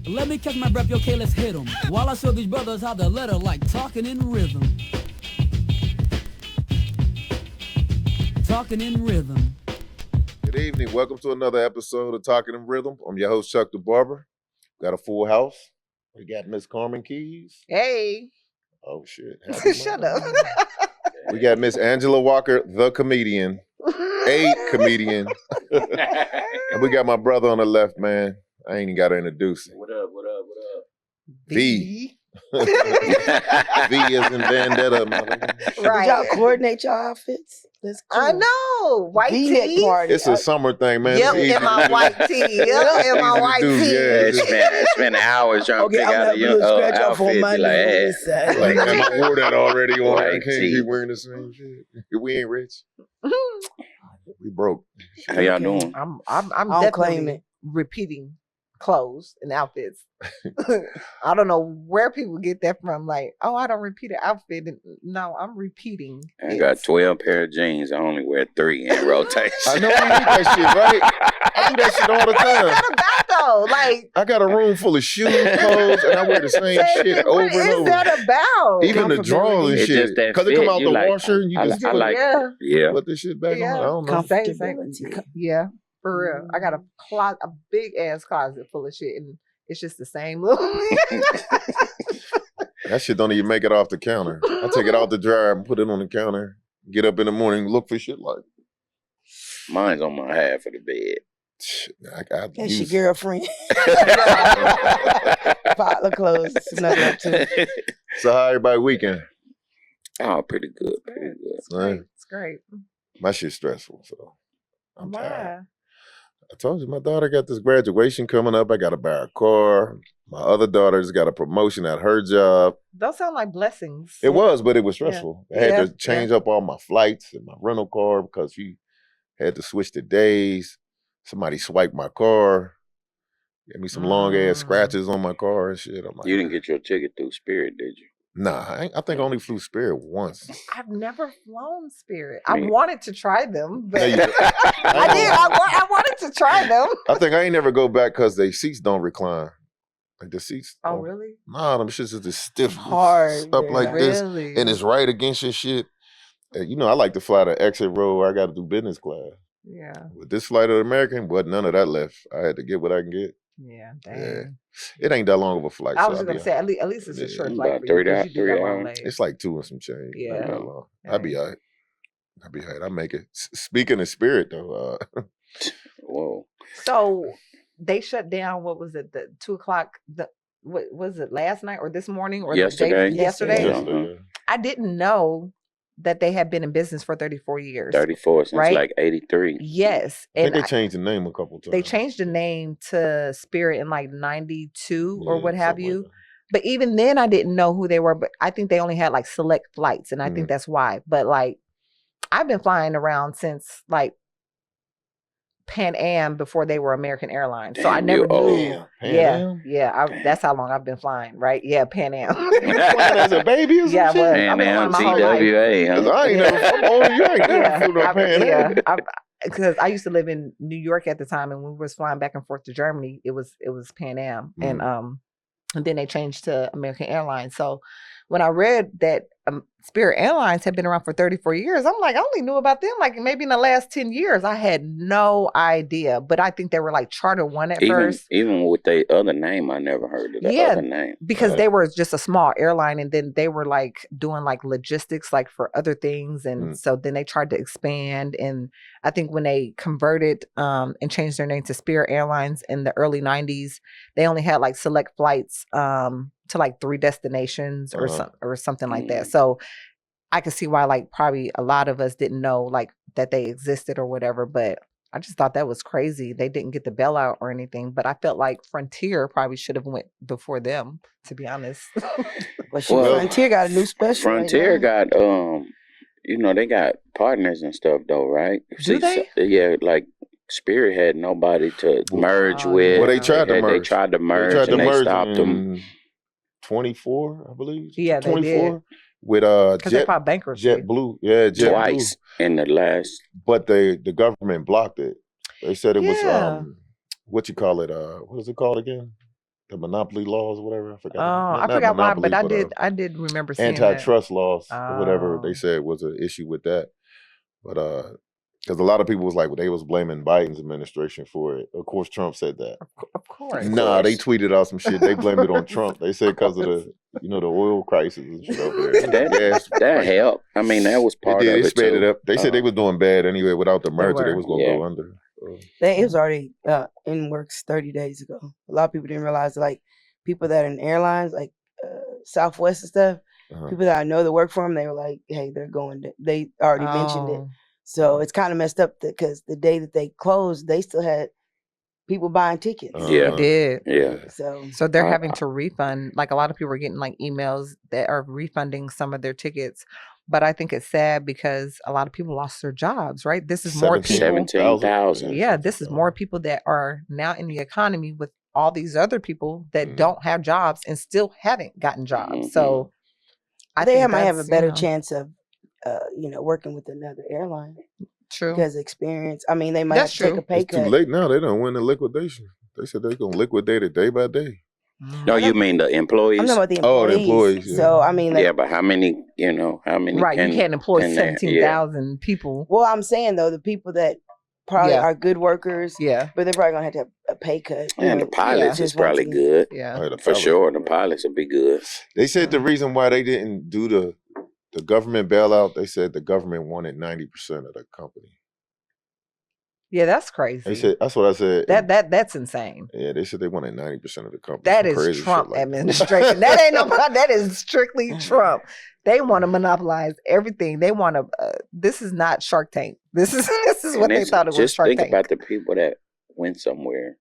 Let me catch my breath, okay, let's hit 'em. While I show these brothers how to let her like talking in rhythm. Talking in rhythm. Good evening. Welcome to another episode of Talking in Rhythm. I'm your host, Chuck the Barber. Got a full house. We got Miss Carmen Keys. Hey. Oh, shit. Shut up. We got Miss Angela Walker, the comedian, a comedian. And we got my brother on the left, man. I ain't even got to introduce him. What up, what up, what up? V. V is in Vendetta, motherfucker. Right. Did y'all coordinate your outfits? That's cool. I know. White V-neck tee. party. It's a summer thing, man. Yep, It's easy in my to do. white tee. Yep, in my Easy to white do, tee. yeah. It's been hours trying to Okay, pick I'm out a having a young little scratch off on outfit. my Be like, name on hey, this side. Like, man, I wore that already on. I White can't tee. keep wearing the same shit. We ain't rich. We broke. how y'all doing? I'm I don't claim definitely it. repeating clothes and outfits. I don't know where people get that from. Like, oh, I don't repeat an outfit. No, I'm repeating. I got 12 pair of jeans. I only wear 3 in rotation. I know we need that shit, right? I do that shit all the What's time. that about though? Like, I got a room full of shoes, clothes, and I wear the same shit over what and is over. that about? Even the drawers and It's shit. just that Because they come fit. out You the like- washer and you I just like- I like- Yeah. Yeah. put this shit back Yeah. on. I don't know. Comfortability. Yeah, for real. I got a big ass closet full of shit, and it's just the same look. That shit don't even make it off the counter. I take it out the dryer and put it on the counter. Get up in the morning, look for shit like. Mine's on my half of the bed. Shit, I That's use your girlfriend. Pile of clothes. Snuggle up to. So how everybody weekend? Oh, pretty good, pretty good. Man, It's great. my shit's stressful, so I'm tired. Why? I told you my daughter got this graduation coming up. I got to buy a car. My other daughter's got a promotion at her job. Those sound like blessings. It was, but it was stressful. I had Yeah, to change up all my flights and my rental car because she had to switch the days. Somebody swiped my car. Gave me some long ass Mm. scratches on my car and shit. I'm like, You didn't get your ticket through Spirit, did you? nah, I think I only flew Spirit once. I've never flown Spirit. I Me- wanted to try them, but No, you- I did. I wanted to try them. I think I ain't never go back because they seats don't recline. Like the seats. Oh, don't- really? Nah, them shits is just stiff Hard, up yeah. like this. Really? And it's right against your shit. You know, I like to fly the exit row. I got to do business class. Yeah. With this flight of American, wasn't none of that left. I had to get what I can get. Yeah. Dang. Yeah. It ain't that long of a flight. I so was I'll just be gonna all say at least it's a Yeah, short about flight for 3 you, 'cause hours, you do got 3 long hours. legs. right. It's like 2 and some change. Yeah. Not that long. Yeah. I'll be all right. I'll be all right. I make it. Speaking of Spirit, though, Whoa. So they shut down. What was it? The 2:00. What was it? Last night or this morning or Yesterday. The day, yesterday? Yeah. yesterday, I didn't know that they had been in business for 34 years. 34 since Right? like 83. Yes, I think and they changed the name a couple times. they changed the name to Spirit in like 92 or Yeah, what have something you. like that. But even then, I didn't know who they were. But I think they only had like select flights, and I think that's why. But like, I've been flying around since like Pan Am before they were American Airlines, so I Damn, never you old. knew. Pan yeah, Am? yeah. Damn. That's how long I've been flying, right? Yeah, Pan Am. You flying as a baby or some Yeah, shit? well, Pan I've been Am, flying my whole life. TWA, 'Cause huh? I ain't never, I'm older, you ain't never flew no Pan Am. Because I used to live in New York at the time, and when we was flying back and forth to Germany, it was Pan Am, and then they changed to American Airlines. So when I read that Spirit Airlines had been around for 34 years, I'm like, I only knew about them like maybe in the last 10 years. I had no idea, but I think they were like Charter One at first. Even with their other name, I never heard of that Yeah. other name. Because they were just a small airline, and then they were like doing like logistics like for other things, and so then they tried to expand. And I think when they converted and changed their name to Spirit Airlines in the early 90s, they only had like select flights to like 3 destinations or something like that. So I could see why like probably a lot of us didn't know like that they existed or whatever, but I just thought that was crazy. They didn't get the bailout or anything, but I felt like Frontier probably should have went before them, to be honest. But shit, Well, Frontier got a new special. Frontier right now. got you know, they got partners and stuff though, right? Do they? Yeah, like Spirit had nobody to merge Oh, with. Well, they tried to They merge. tried to merge They tried to and they merge stopped them. in 24, I believe. Yeah, they 24 with Because they Jet filed bankruptcy. JetBlue. Yeah, JetBlue. Twice in the last. But the government blocked it. They said it was Yeah. what you call it? What is it called again? the monopoly laws or whatever. I forgot. Oh, I Not forgot why, monopoly, but I did remember seeing that. antitrust laws or whatever they Oh. said was an issue with that. But because a lot of people was like, they was blaming Biden's administration for it. Of course, Trump said that. Of course. Nah, they tweeted out some shit. They blamed it on Trump. They said because of the the oil crisis and shit over there. That helped. I mean, that was part It did. of It it sped too. it up. They said they was doing bad anyway. Without the merger, they were. was gonna Yeah. go under. It was already in works 30 days ago. A lot of people didn't realize, like, people that are in airlines, like Southwest and stuff, Uh-huh. people that I know that work for them, they were like, hey, they're going to, they already mentioned it. Oh. So it's kind of messed up because the day that they closed, they still had people buying tickets. Yeah. It did. Yeah. So they're I- having to refund. Like a lot of people are getting like emails that are refunding some of their tickets. But I think it's sad because a lot of people lost their jobs, right? This is more people. 17,000. Yeah, this is more people that are now in the economy with all these other people that Mhm. don't have jobs and still haven't gotten jobs. Mhm. So I they think might have a that's, better chance of, working with another airline True. because of experience. I mean, they might That's have to take true. a pay It's too cut. late now. They don't win the liquidation. They said they're gonna liquidate it day by day. No, you mean the employees? I'm talking about the Oh, employees. the employees, yeah. So I mean, like, Yeah, but how many, how many Right, you can't employ can there- 17,000 people. well, I'm saying though, the people that probably Yeah. are good workers, Yeah, but they're probably gonna have to have a pay cut. And the pilots is just once probably a- good. yeah. Right, the For pilots. sure, the pilots will be good. They said the reason why they didn't do the government bailout, they said the government wanted 90% of the company. Yeah, that's crazy. They said that's what I said. That's insane. Yeah, they said they wanted 90% of the company. That Some is crazy shit Trump like that. administration. That ain't nobody. That is strictly Trump. They want to monopolize everything. They want to. This is not Shark Tank. This is what And they it's- thought it was. Just Shark think Tank. about the people that went somewhere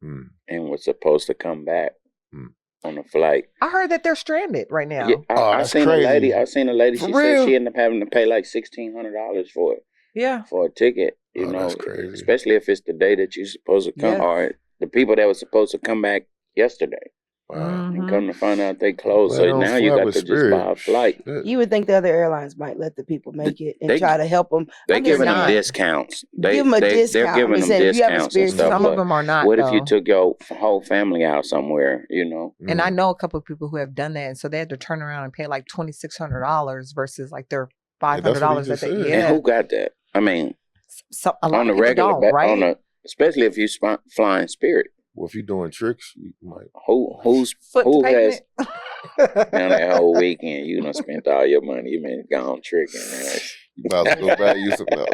Hmm. and was supposed to come back Hmm. on a flight. I heard that they're stranded right now. Yeah, Oh, I that's seen crazy. a lady. I seen a lady. For She real? said she ended up having to pay like $1,600 for it. Yeah. For a ticket, Oh, you know, that's crazy. especially if it's the day that you're supposed to come, Yes. or the people that were supposed to come back yesterday, Wow. and Mhm. come to find out they closed. Well, So don't now you fly got with to just Spirit. buy a flight. Shit. You would think the other airlines might let the people make it and they- try to help them. They I'm just giving them not. discounts. They Give 'em a They're discount. I'm giving just them saying, if you have a discounts and Spirit stuff. Some But of them are not. what if you though. took your whole family out somewhere? You know, And I Mm. know a couple of people who have done that, and so they had to turn around and pay like $2,600 versus like their $500 that just they. said. and Yeah. who got that? I mean, So a lot on of the people regular, don't, right? on a especially if you flying Spirit. Well, if you're doing tricks, you might. Who's Foot to who has pavement. down that whole weekend? You done spent all your money. You been gone tricking. Man. You about to go buy you some. No.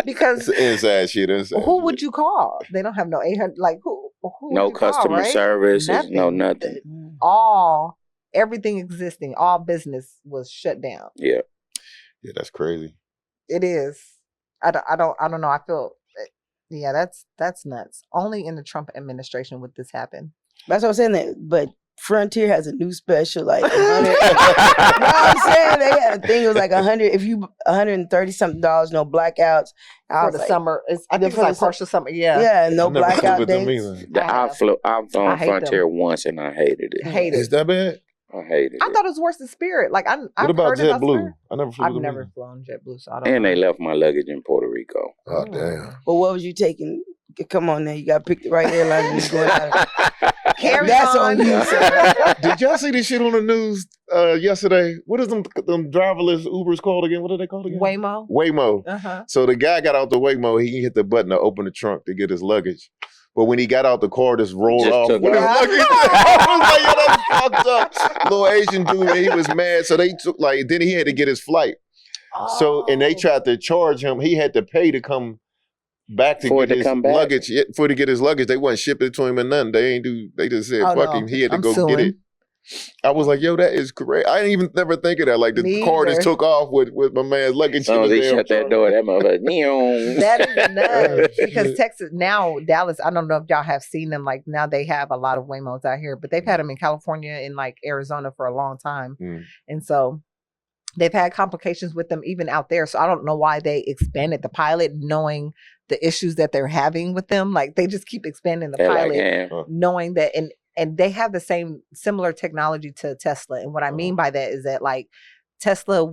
Because It's inside shit. Inside who shit. would you call? They don't have no 800. Like who? Who No would you call, customer right? service. There's no Nothing. nothing. Everything existing, all business was shut down. Yeah. Yeah, that's crazy. It is. I don't know. I feel. Yeah, that's nuts. Only in the Trump administration would this happen. That's what I'm saying. That, but Frontier has a new special, like 100. No, I'm saying they had a thing. It was like 100. If you $130 something, no blackouts. I For was the like, summer, I think it's for the like partial summer. Yeah, yeah, no I never flew blackout with them dates. either. have. I've flown I hate Frontier once and I hated it. I hate Is it. that bad? I hated I it. thought it was worse than Spirit. Like I've What about heard about JetBlue? Spirit. I never flew I've with them never either. flown JetBlue, so I don't. And know. they left my luggage in Puerto Rico. Oh, damn. Well, what was you taking? Come on now, you got to pick the right airline when you're going out. Carry That's on. on you, sir. Did y'all see this shit on the news yesterday? What is them driverless Ubers called again? What are they called again? Waymo. Waymo. Uh-huh. So the guy got out the Waymo. He hit the button to open the trunk to get his luggage. But when he got out the car, just rolled Just off took with his off. luggage. I was like, yo, that's fucked up. Little Asian dude, and he was mad. So they took then he had to get his flight. So and they tried to charge him. He had to pay to come back to For it get to his come back? luggage. Yeah, for to get his luggage, they wouldn't ship it to him or nothing. They ain't do. They just said Oh, fuck no. him. He had to I'm go get suing. it. I was like, yo, that is correct. I didn't even never think of that. Like the Me car just either. took off with my man's luggage. As soon as in he the damn shut that trunk. door, that motherfucker, neon. That is nuts. Because Texas now, Dallas. I don't know if y'all have seen them. Like now, they have a lot of Waymos out here, but they've had them in California and like Arizona for a long time, Mm. and so they've had complications with them even out there. So I don't know why they expanded the pilot, knowing the issues that they're having with them. Like they just keep expanding the They're like, pilot, yeah. knowing that and they have the similar technology to Tesla. And what I mean by that is that like Tesla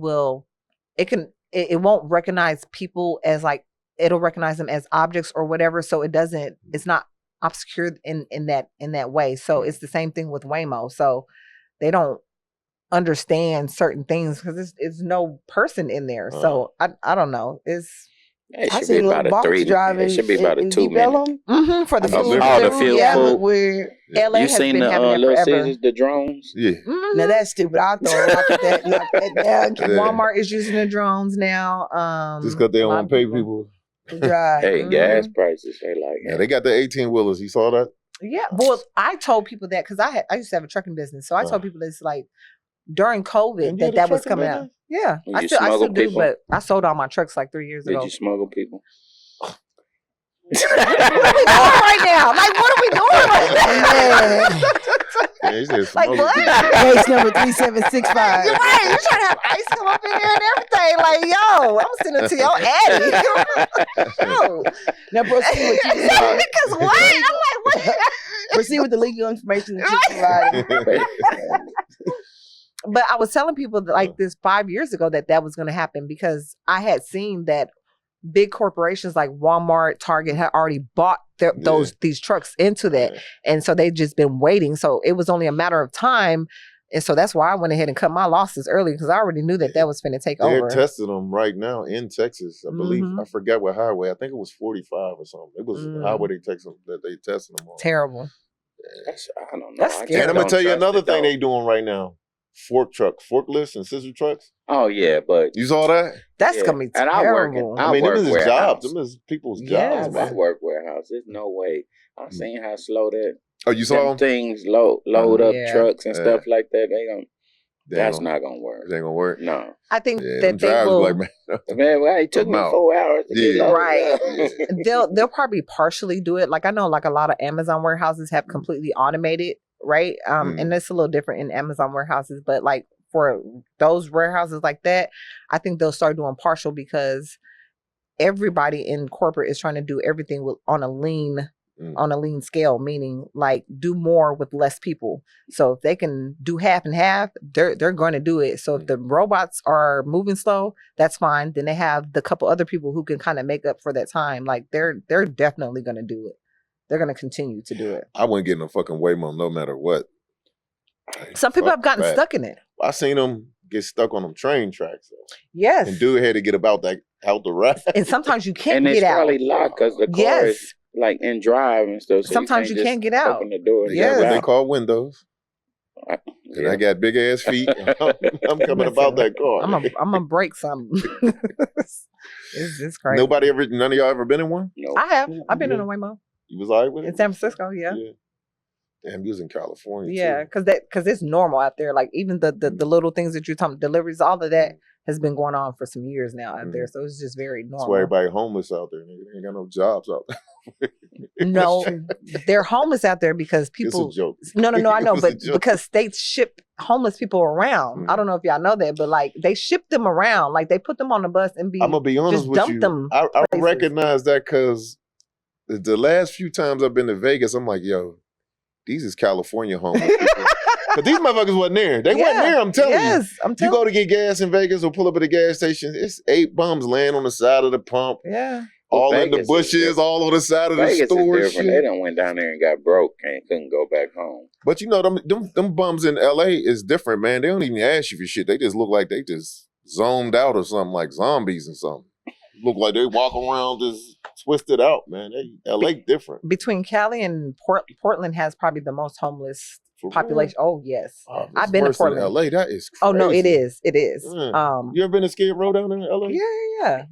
it won't recognize people as like, it'll recognize them as objects or whatever. So it's not obscure in that way. So it's the same thing with Waymo. So they don't understand certain things because it's no person in there. So I don't know. It It I should seen be little about a box 3. driving It should be about a in 2 Deep minute. Ellum. for the Oh, food. the too. field Yeah, food. look weird. LA You has seen been the having it Little forever. Caesars, the drones? Yeah. Mhm. Now that's stupid. I throw a rock at that, knock that down. Yeah. Walmart is using the drones now. Just because they a don't lot want of to pay people. To drive. Hey, gas prices, they like Yeah, they got the 18-wheelers. You saw that? Yeah, well, I told people that because I used to have a trucking business, so I told people it's like during COVID And you had a that was trucking coming out. business? Yeah, Did I you still smuggle do, people? but I sold all my trucks like 3 years Did ago. you smuggle people? What are we doing right now? Like, what are we doing right now? Yeah, he said Like smuggle what? people. Case number 3765. You're right. You're trying to have ICE come up in here and everything. Like, yo, I'm sending it to your Addy. Yo. Now proceed with you saying. Because what? I'm like, what? Proceed with the legal information that you provided. But I was telling people that, like this 5 years ago that was going to happen because I had seen that big corporations like Walmart, Target had already bought these trucks into that. And so they've just been waiting. So it was only a matter of time. And so that's why I went ahead and cut my losses early because I already knew that was going to take They're over. testing them right now in Texas. I believe, Mhm. I forgot what highway. I think it was 45 or something. It was the highway they testing them on. Terrible. I don't know. That's I scary. And I'm going to tell you don't trust another it, thing though. they doing right now. Forklifts and scissor trucks. Oh, yeah, but You saw that? That's yeah. going to be And I work terrible. I mean, them work is warehouse. jobs. Them is people's Yes. jobs, I man. work warehouse. There's no way. I've seen how slow that Oh, you saw them them? things load up Yeah. trucks and Yeah. stuff like that. That's Damn. not gonna work. It ain't going to work. No, I think Yeah, them that they drivers will. like, man. man. Well, it took me Amount. 4 hours to get Yeah. loaded Right. up. They'll probably partially do it. Like I know like a lot of Amazon warehouses have completely automated, right? And it's a little different in Amazon warehouses, but like for those warehouses like that, I think they'll start doing partial because everybody in corporate is trying to do everything on a lean scale, meaning like do more with less people. So if they can do half and half, they're going to do it. So if the robots are moving slow, that's fine. Then they have the couple other people who can kind of make up for that time. Like they're definitely going to do it. They're going to continue to do it. I wouldn't get in a fucking Waymo no matter what. Some people Fuck have gotten that. stuck in it. I seen them get stuck on them train tracks. Though. Yes. And dude had to get out the ride. And sometimes you can't And get it's out. probably locked because the car Yes. is like in drive and stuff. So Sometimes you just can't get out. Open the door. They Yeah. got what they out. call windows. And Yeah. I got big ass feet. I'm coming about that car. I'm gonna break something. it's crazy. None of y'all ever been in one? No. I have. I've been in Yeah. a Waymo You was all right with it? in San Francisco. Yeah. Damn, you was in California. Yeah, too. because it's normal out there. Like even the little things that you're talking, deliveries, all of that has been going on for some years now out there. So it's just very That's normal. why everybody homeless out there. They ain't got no jobs out there. No, they're homeless out there because people. It's a joke. No, I know, It was a but joke. because states ship homeless people around. I don't know if y'all know that, but like they ship them around. Like they put them on the bus and I'm gonna be honest just with dump you. them I places. recognize that because the last few times I've been to Vegas, I'm like, yo, these is California homeless people. But these motherfuckers wasn't there. They wasn't there, I'm telling you. Yes, I'm You telling go to get gas in Vegas or pull up at a gas station, it's 8 bums laying on the side of the pump, Yeah. all in the Vegas is bushes, different. all on the side of the Vegas store. is different. Shit. They done went down there and got broke and couldn't go back home. But you know, them bums in LA is different, man. They don't even ask you for shit. They just look like they just zoned out or something, like zombies or something. Look like they walk around just twisted out, man. LA different. Between Cali and Portland has probably the most homeless For real. population. Oh yes. Oh, I've it's been to worse than Portland. LA. That is crazy. Oh no, it is. It is. Mm. You ever been to Skid Row down in LA? Yeah.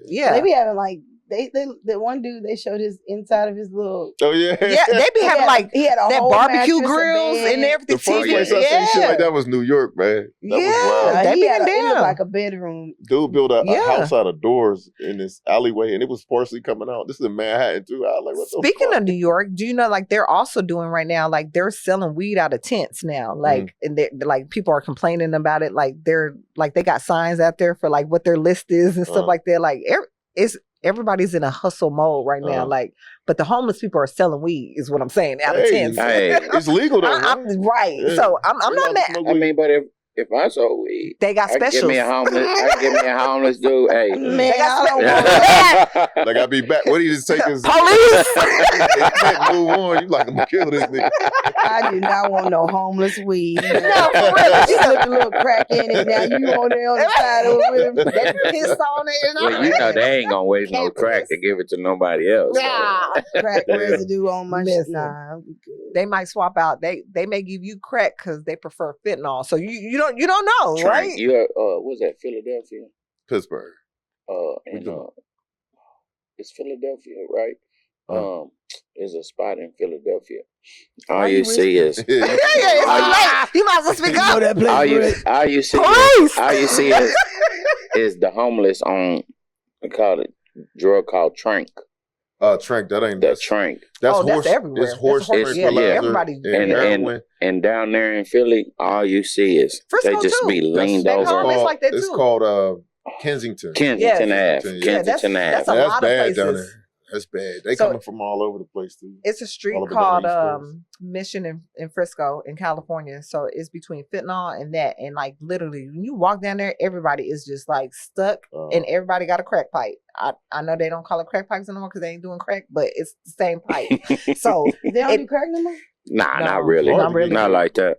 Yeah. They be having like the one dude they showed his inside of his little. Oh yeah. Yeah, they be having like he had a that whole barbecue mattress, a grills bed. and everything. The first TV. place I seen shit like that was New York, man. That Yeah. was wild. They He be had in it looked down. like a bedroom. Dude built a Yeah. house out of doors in this alleyway, and it was partially coming out. This is in Manhattan too. I was like, what the Speaking fuck? of New York, do you know like they're also doing right now? Like they're selling weed out of tents now. Like and they're like people are complaining about it. Like they're like they got signs out there for like what their list is and stuff like that. Like everybody's in a hustle mode right now. Like, but the homeless people are selling weed, is what I'm saying, out of tents. Hey, it's legal though. I'm right. Yeah. So I'm not mad. Smoke I weed. mean, but if If I sold weed, They got I can specials. give me a homeless. I can give me a homeless dude. Hey, Man, They got I don't specials. want that. Like I be back. What do you just take his Police. move on? You like I'm gonna kill this nigga? I do not want no homeless weed. No, for real. You put a little crack in it. Now you on there on the side of it with him. They piss on it and all well, you know they ain't gonna waste no Can't crack piss. to give it to nobody else. so. Nah. Crack residue on my shit. Listen. Nah, I'll be good. They might swap out. They may give you crack because they prefer fentanyl. So you don't know, Trank, right? you heard, what's that? Philadelphia. Pittsburgh. And doing? it's Philadelphia, right? There's a spot in Philadelphia. Why All you you see is Yeah, Yeah, it's Are too you- late. You might as well speak You know up. that place all you where all you see Police. all you see is the homeless on they call it drug called Trank. Trank. That ain't The Trank. That's Oh, that's horse. everywhere. It's horse That's horse- yeah, tranquilizer everybody- and and- heroin. And down there in Philly, all you see is Frisco they just too. be leaned They over. homeless like that It's too. called Kensington. Kensington Yes. Ave. Yeah, Kensington that's Ave. a That's lot of bad down places. there. That's bad. They So- coming from all over the place too. It's a street All up and down called the East Coast. Mission in Frisco in California. So it's between fentanyl and that. And like literally, when you walk down there, everybody is just like stuck, and everybody got a crack pipe. I know they don't call it crack pipes anymore because they ain't doing crack, but it's the same pipe. So, They don't It- do crack no more? Nah, No, not really. not really. Not like that.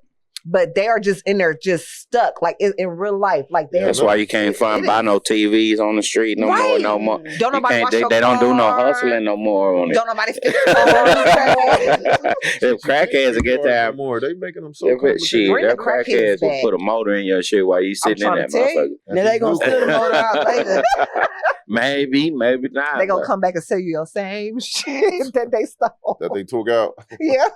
but they are just in there, just stuck, like in real life, like they're That's why you can't buy no TVs on the street no more. Right. No more. Don't You nobody can't, watch they, your they don't do no car. hustling no more on it. Don't nobody fix your car. If crackheads will get that, more, they making them so if it, shit, Bring the them crackheads crackheads will back. put a motor in your shit while you sitting in trying that to tell motherfucker. you. Now they gonna steal the motor out later. Maybe not. They gonna but- come back and sell you your same shit that they stole. that they took out. Yeah.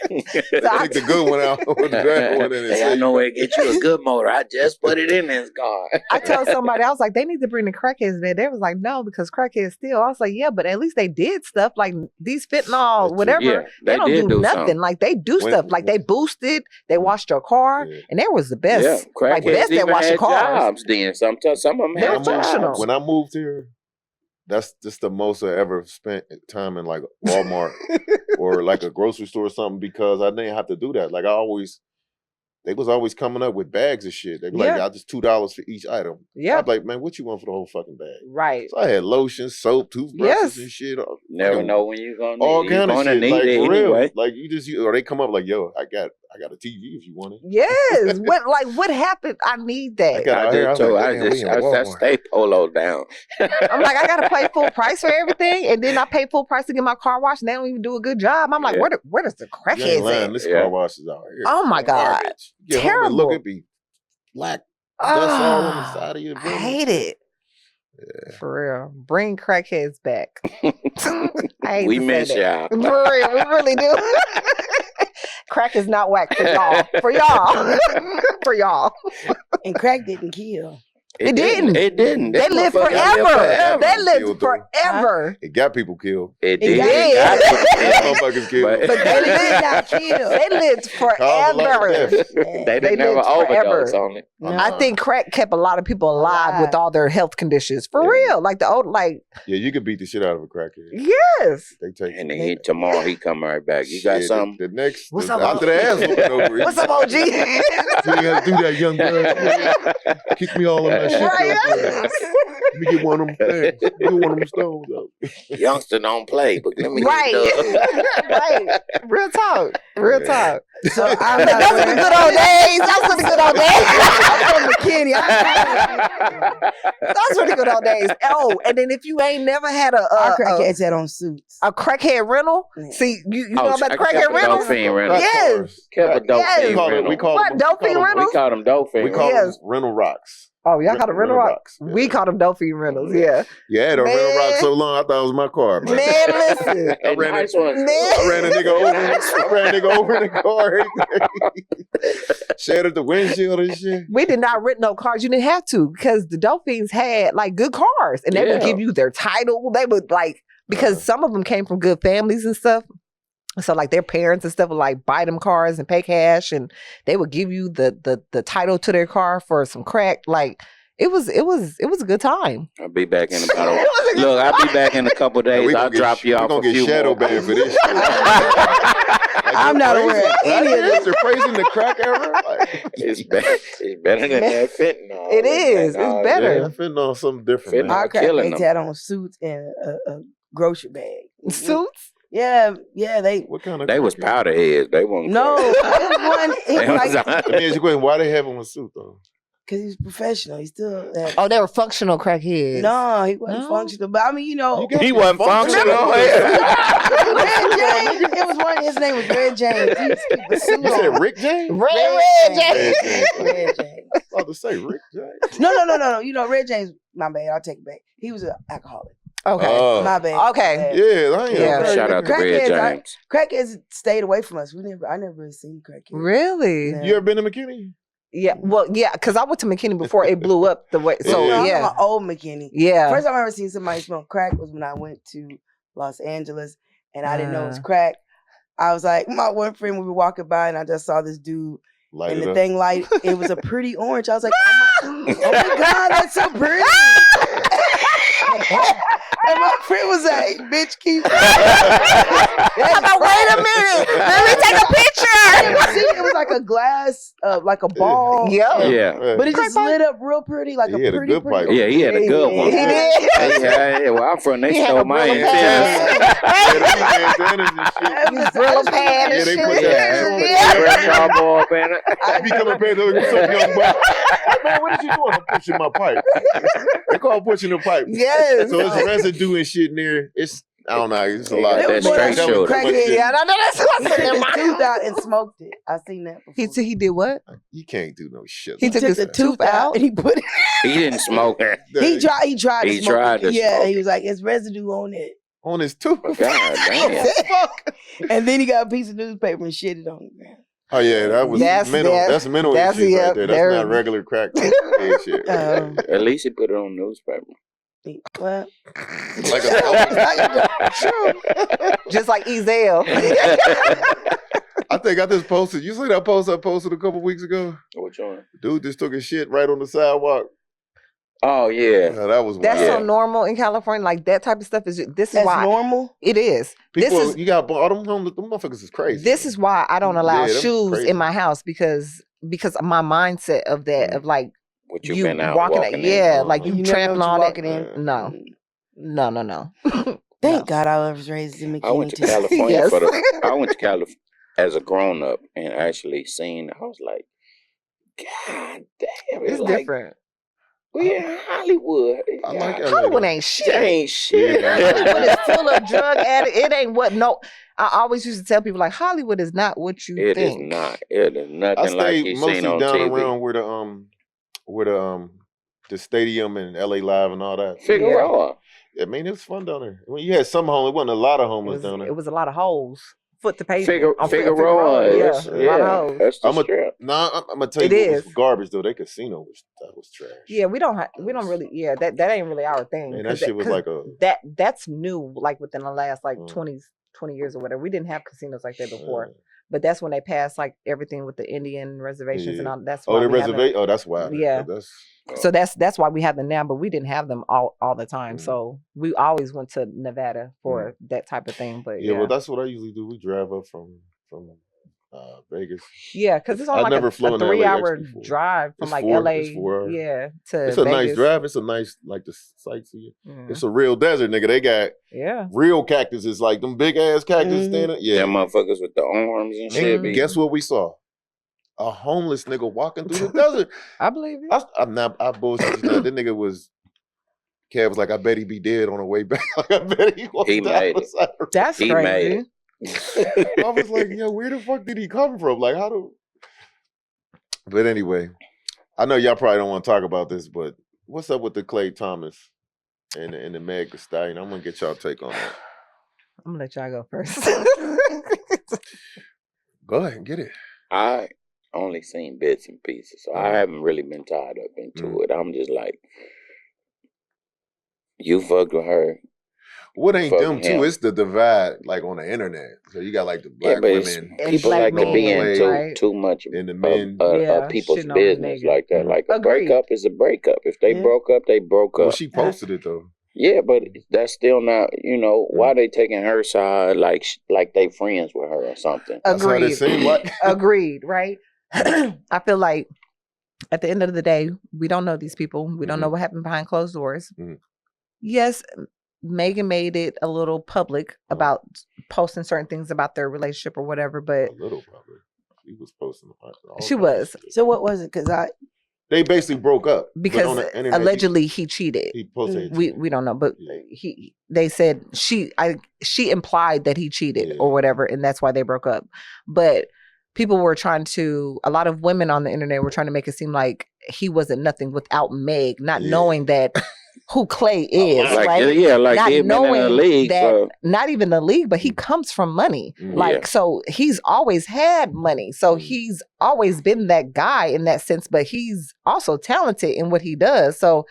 They take the good one out with the bad one in it. Hey, I know where to get you a good motor. I just put it in this car. I told somebody, I was like, they need to bring the crackheads there. They was like, no, because crackheads steal. I was like, yeah, but at least they did stuff like these fentanyl, whatever. Yeah, they don't did do nothing. something. Like they do When- stuff. Like they boosted, they washed your car, Yeah. and there was the best. Yeah, Like crackheads best they even wash your had cars. jobs then. Some of them They're had functional. jobs. When I moved here, that's just the most I ever spent time in like Walmart or like a grocery store or something because I didn't have to do that. Like they was always coming up with bags of shit. They be like, Yeah. "I just $2 for each item." Yeah. I'd be like, "Man, what you want for the whole fucking bag?" Right. So I had lotion, soap, toothbrushes, Yes. and shit. Never fucking know when you're gonna all need, kind of gonna shit. need Like it for real. anyway. Like or they come up like, "Yo, I got a TV if you want it." Yes. what happened? I need that. I got I out here, did I was too. like, I "Damn, we just in I Walmart." stay polo down. I'm like, I gotta pay full price for everything, and then I pay full price to get my car washed, and they don't even do a good job. I'm like, Yeah. where does the You ain't crackheads lying. at? This Yeah. car wash is out here. Oh my God. Garbage. You get home and look, Terrible. it be black dust all on the Ah, side of your I building. hate it. For real. Bring crackheads back. I hate We to say miss that. y'all. For real, we really do. Crack is not whack for y'all. For y'all. For y'all. And crack didn't kill. It didn't. It didn't. They That live motherfucker forever. They Killed lived them. forever. It got people killed. It It did. did. That motherfuckers killed. But- But they They did lived. not kill. They lived Caused a lot of forever. death. They They didn't never lived forever. overdose on it. No. I think crack kept a lot of people alive with all their health conditions. For Yeah. real. Like the old, like, Yeah, you could beat the shit out of a crackhead. yes. They take And then tomorrow he come right back. You got Shit, something? The next What's the, up, after the ass whooping over. What's up, OG? You ain't gotta do that, young blood. Kick me all of my shit. Right. out there. Let me get one of them things. Get one of them stones out. Youngster don't play, but let me Right. Right. Real talk. Real talk. So I'm But not those are the good old days. Those are the good old days. I'm from McKinney. Those were the good old days. Oh, and then if you ain't never had Our crackheads had on suits. a crackhead rental, Yeah. see, you Oh, know about the I kept crackhead a rental? dope fiend rental. Yes. Kept a dope Yes. We fiend call rental. we call What, them, dope we fiend call them- rentals? We called them dope fiend We call Yes. them rental rocks. Oh, y'all call them rental rocks. Yeah. We call them Dolphin rentals. Yeah. Yeah, I had a rental Man. rock so long I thought it was my car, man. Man, listen. I ran nice it- ones. Man. I ran a nigga over. I ran a nigga over in the car. Everything. Shattered the windshield and shit. We did not rent no cars. You didn't have to because the Dolphins had like good cars and they would Yeah. give you their title. They would like, because some of them came from good families and stuff. So like their parents and stuff would like buy them cars and pay cash and they would give you the title to their car for some crack. Like it was a good time. I'll be back in about It was a good Look, I'll be back in a couple Yeah, days. we I'll gonna drop you we off gonna a get few shadow more. banned for this shit. I'm not aware of any of this. They're praising the crack era. Like, It's better than that fentanyl. It is. It's Fentanyl, better. Yeah, fentanyl something different, Fentanyl. man. Our killing crackheads them. had on suits and a grocery bag. Suits. Yeah, they. What kind of They was crackhead? powder heads. They weren't. No, it was one. He They was was like, Let me ask you a question. Why they have him with suit though? because he's professional. He still had. Oh, they were functional crackheads. No, he wasn't No? functional. But I mean, You got He to be wasn't functional. Red James. It was one. His name was Red James. He used to keep a suit You said on. Rick James? Red James. James. Red James. I was about to say Rick James. No. You know, Red James. My bad. I'll take it back. He was an alcoholic. Okay. Oh. My bad. Okay. My bad. Yeah, I ain't Yeah. heard Shout out to that. Red Crackheads, James. Crackheads stayed away from us. I never really seen crackheads. Really? Yeah. You ever been to McKinney? Yeah. Well, yeah, because I went to McKinney before it blew up the way. So Yeah. I'm yeah, talking about old McKinney. yeah. First time I ever seen somebody smoke crack was when I went to Los Angeles and I didn't know it was Uh. crack. I was like, my one friend, we were walking by and I just saw this dude Light and it the up. thing light, it was a pretty orange. I was like, oh my God, that's so pretty. And my friend was like, bitch, keep I'm like, wait a minute. Let me take a picture. See, it was like a glass, like a ball. Yep. and- Yeah. But it just lit up real pretty, like He a had a pretty, good pipe. pretty. Yeah, he had a good one. He did. Yeah, where I'm from, they He had stole a my Brilla antennas. Yeah, they bandanas and shit. His Brilla pad Yeah, and they shit. put that- Yeah, red cowboy banner. I be coming back to what's up, young boy? Hey, man, what is you doing? I'm pushing my pipe. They call it pushing the pipe. Yes. So it's residue and shit in there. It's I don't know. It's a lot. That It was straight one of shooter. them crackheads. Yeah, that's what He I said. took in the my- tooth out and smoked it. I seen that before. He did what? You can't do no shit. He like took took his the that. tooth out and he put it. He didn't smoke it. He tried. He tried. To He smoke tried it. to Yeah, smoke he it. was like, "It's residue on it." On his tooth. God damn. Fuck. And then he got a piece of newspaper and shit it on the ground. Oh yeah, that was That's- mental. that- That's mental that's- issues yeah, right there. That's there- not regular crack shit. At least he put it on newspaper. Well, Like a Just like Ezel. I think I just posted. You see that post I posted a couple weeks ago? Which one? Dude just took his shit right on the sidewalk. Oh yeah. Yeah, that was That's wild. so normal in California. Like that type of stuff is. This is that's why normal. it is. People, This is you got all them homeless. Them motherfuckers is crazy. this is why I don't allow Yeah, them shoes crazy. in my house because of my mindset of that of like What you you been out walking, walking in? yeah, like You you never trampling know on what it. you walking in. No. Thank God I was raised in McKinney. I went to too. California Yes. for the. I went to California as a grown up and actually seen. I was like, God damn, It's like, different. We in Hollywood. I like God, LA. Hollywood ain't shit. that ain't shit. Hollywood is full of drug addicts. It ain't what no. I always used to tell people like Hollywood is not what you It is think. not. It is I nothing like stayed you mostly seen on down TV. around where the stadium and LA Live and all that. Figueroa. I mean, it was fun down there. When you had some homeless, it wasn't a lot of It homeless was, down there. it was a lot of holes. Foot to pavement. on Figueroa. Yeah, Yes, a lot of yeah. holes. That's the I'm a- strip. Nah, I'm gonna tell you It what was is. garbage though. That casino was trash. Yeah, we don't really. Yeah, that ain't really our thing. Man, that 'Cause shit was 'cause like a that's new. Like within the last like Mm. 20 years or whatever. We didn't have casinos like that before. uh, But that's when they passed like everything with the Indian reservations and Yeah. all. That's oh, why the we have them. reservation. Oh, that's why. Yeah. That's So that's why we have them now, but we didn't have them all the time. Mhm. So we always went to Nevada for that type of thing. But yeah. yeah, Well, that's what I usually do. We drive up from Vegas. yeah, because it's on I've like never a flown to 3-hour LAX before. drive from It's like 4 LA, it's 4 hours. yeah, to It's a nice Vegas. drive. It's a nice like the sightseeing. Mhm. It's a real desert, nigga. They got Yeah, real cactuses, like them big ass cactus Mhm. standing. Yeah. Them motherfuckers with the arms and And shit. be- guess what we saw? A homeless nigga walking through the desert. I believe it. I bullshit just now. That nigga was. Kev was like, I bet he be dead on the way back. Like, I bet he walked He down made the it. side of the That's He crazy. made it. I was like, yo, where the fuck did he come from? Like, how do? But anyway, I know y'all probably don't want to talk about this, but what's up with the Clay Thomas and the Meg Thee Stallion? I'm gonna get y'all take on that. I'm gonna let y'all go first. Go ahead and get it. I only seen bits and pieces, so I haven't really been tied up into it. I'm just like, you fucked with her. What ain't Fuck them too? him. It's the divide, like on the internet. So you got like the Yeah, black but it's, women And people black like to be men, into right? too much and the men. Yeah, people's shitting on the business nigga. like that. Like a Agreed. breakup is a breakup. If they Yeah. broke up, they broke Well, up. she posted it though. Yeah, but that's still not. Why they taking her side like they friends with her or something? That's how they Agreed. seem like. Agreed. Right. I feel like at the end of the day, we don't know these people. We don't know what happened behind closed doors. Yes, Megan made it a little public about posting certain things about their relationship or whatever, but A little public. She was posting about all she kinds of was. shit. So what was it? Because They basically broke up but Because on the internet, allegedly he cheated. he posted. We don't know, but Yeah. they said she implied that he cheated Yeah. or whatever, and that's why they broke up. But people were a lot of women on the internet were trying to make it seem like he wasn't nothing without Meg, not Yeah. knowing that who Clay is, Like, right? yeah, like Not they've been in the knowing league. that So not even the league, but he comes from money. Like, so he's always had money. So he's always been that guy in that sense, but he's also talented in what he does. So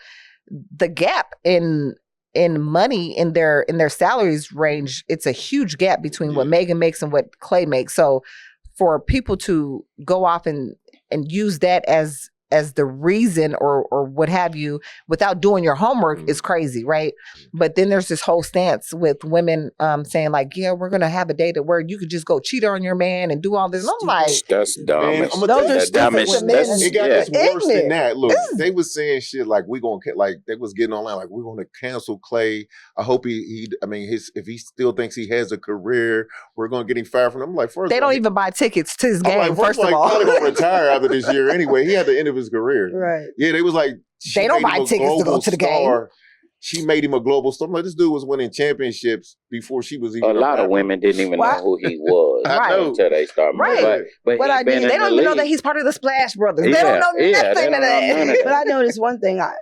the gap in money in their salaries range, it's a huge gap between what Megan makes and what Clay makes. So for people to go off and use that as the reason or what have you without doing your homework is crazy, right? But then there's this whole stance with women saying like, yeah, we're gonna have a day to where you could just go cheat on your man and do all this. And I'm like, that's dumb. Man, It's- I'ma tell you, that's dumb. stupid It's- women. that's- It got yeah. this worse than Ignorant. that. Look, This is- they was saying shit like they was getting online like we're gonna cancel Clay. I hope if he still thinks he has a career, we're gonna get him fired from him. I'm like, first they of all, don't even buy tickets to his game. I'm like, First of all, Clay gonna retire after this year anyway. He had the end of his career. right. Yeah, they was like, she They don't made him buy a tickets to go global to the game. star. She made him a global star. I'm like, this dude was winning championships before she was even A lot of rapper. women didn't even Why- know who he was I know. until they started. Right. But What he I been did- in they don't the even know that league. he's part of the Splash Brothers. They Yeah, don't know yeah, nothing they of don't know none of that. But I noticed one thing. I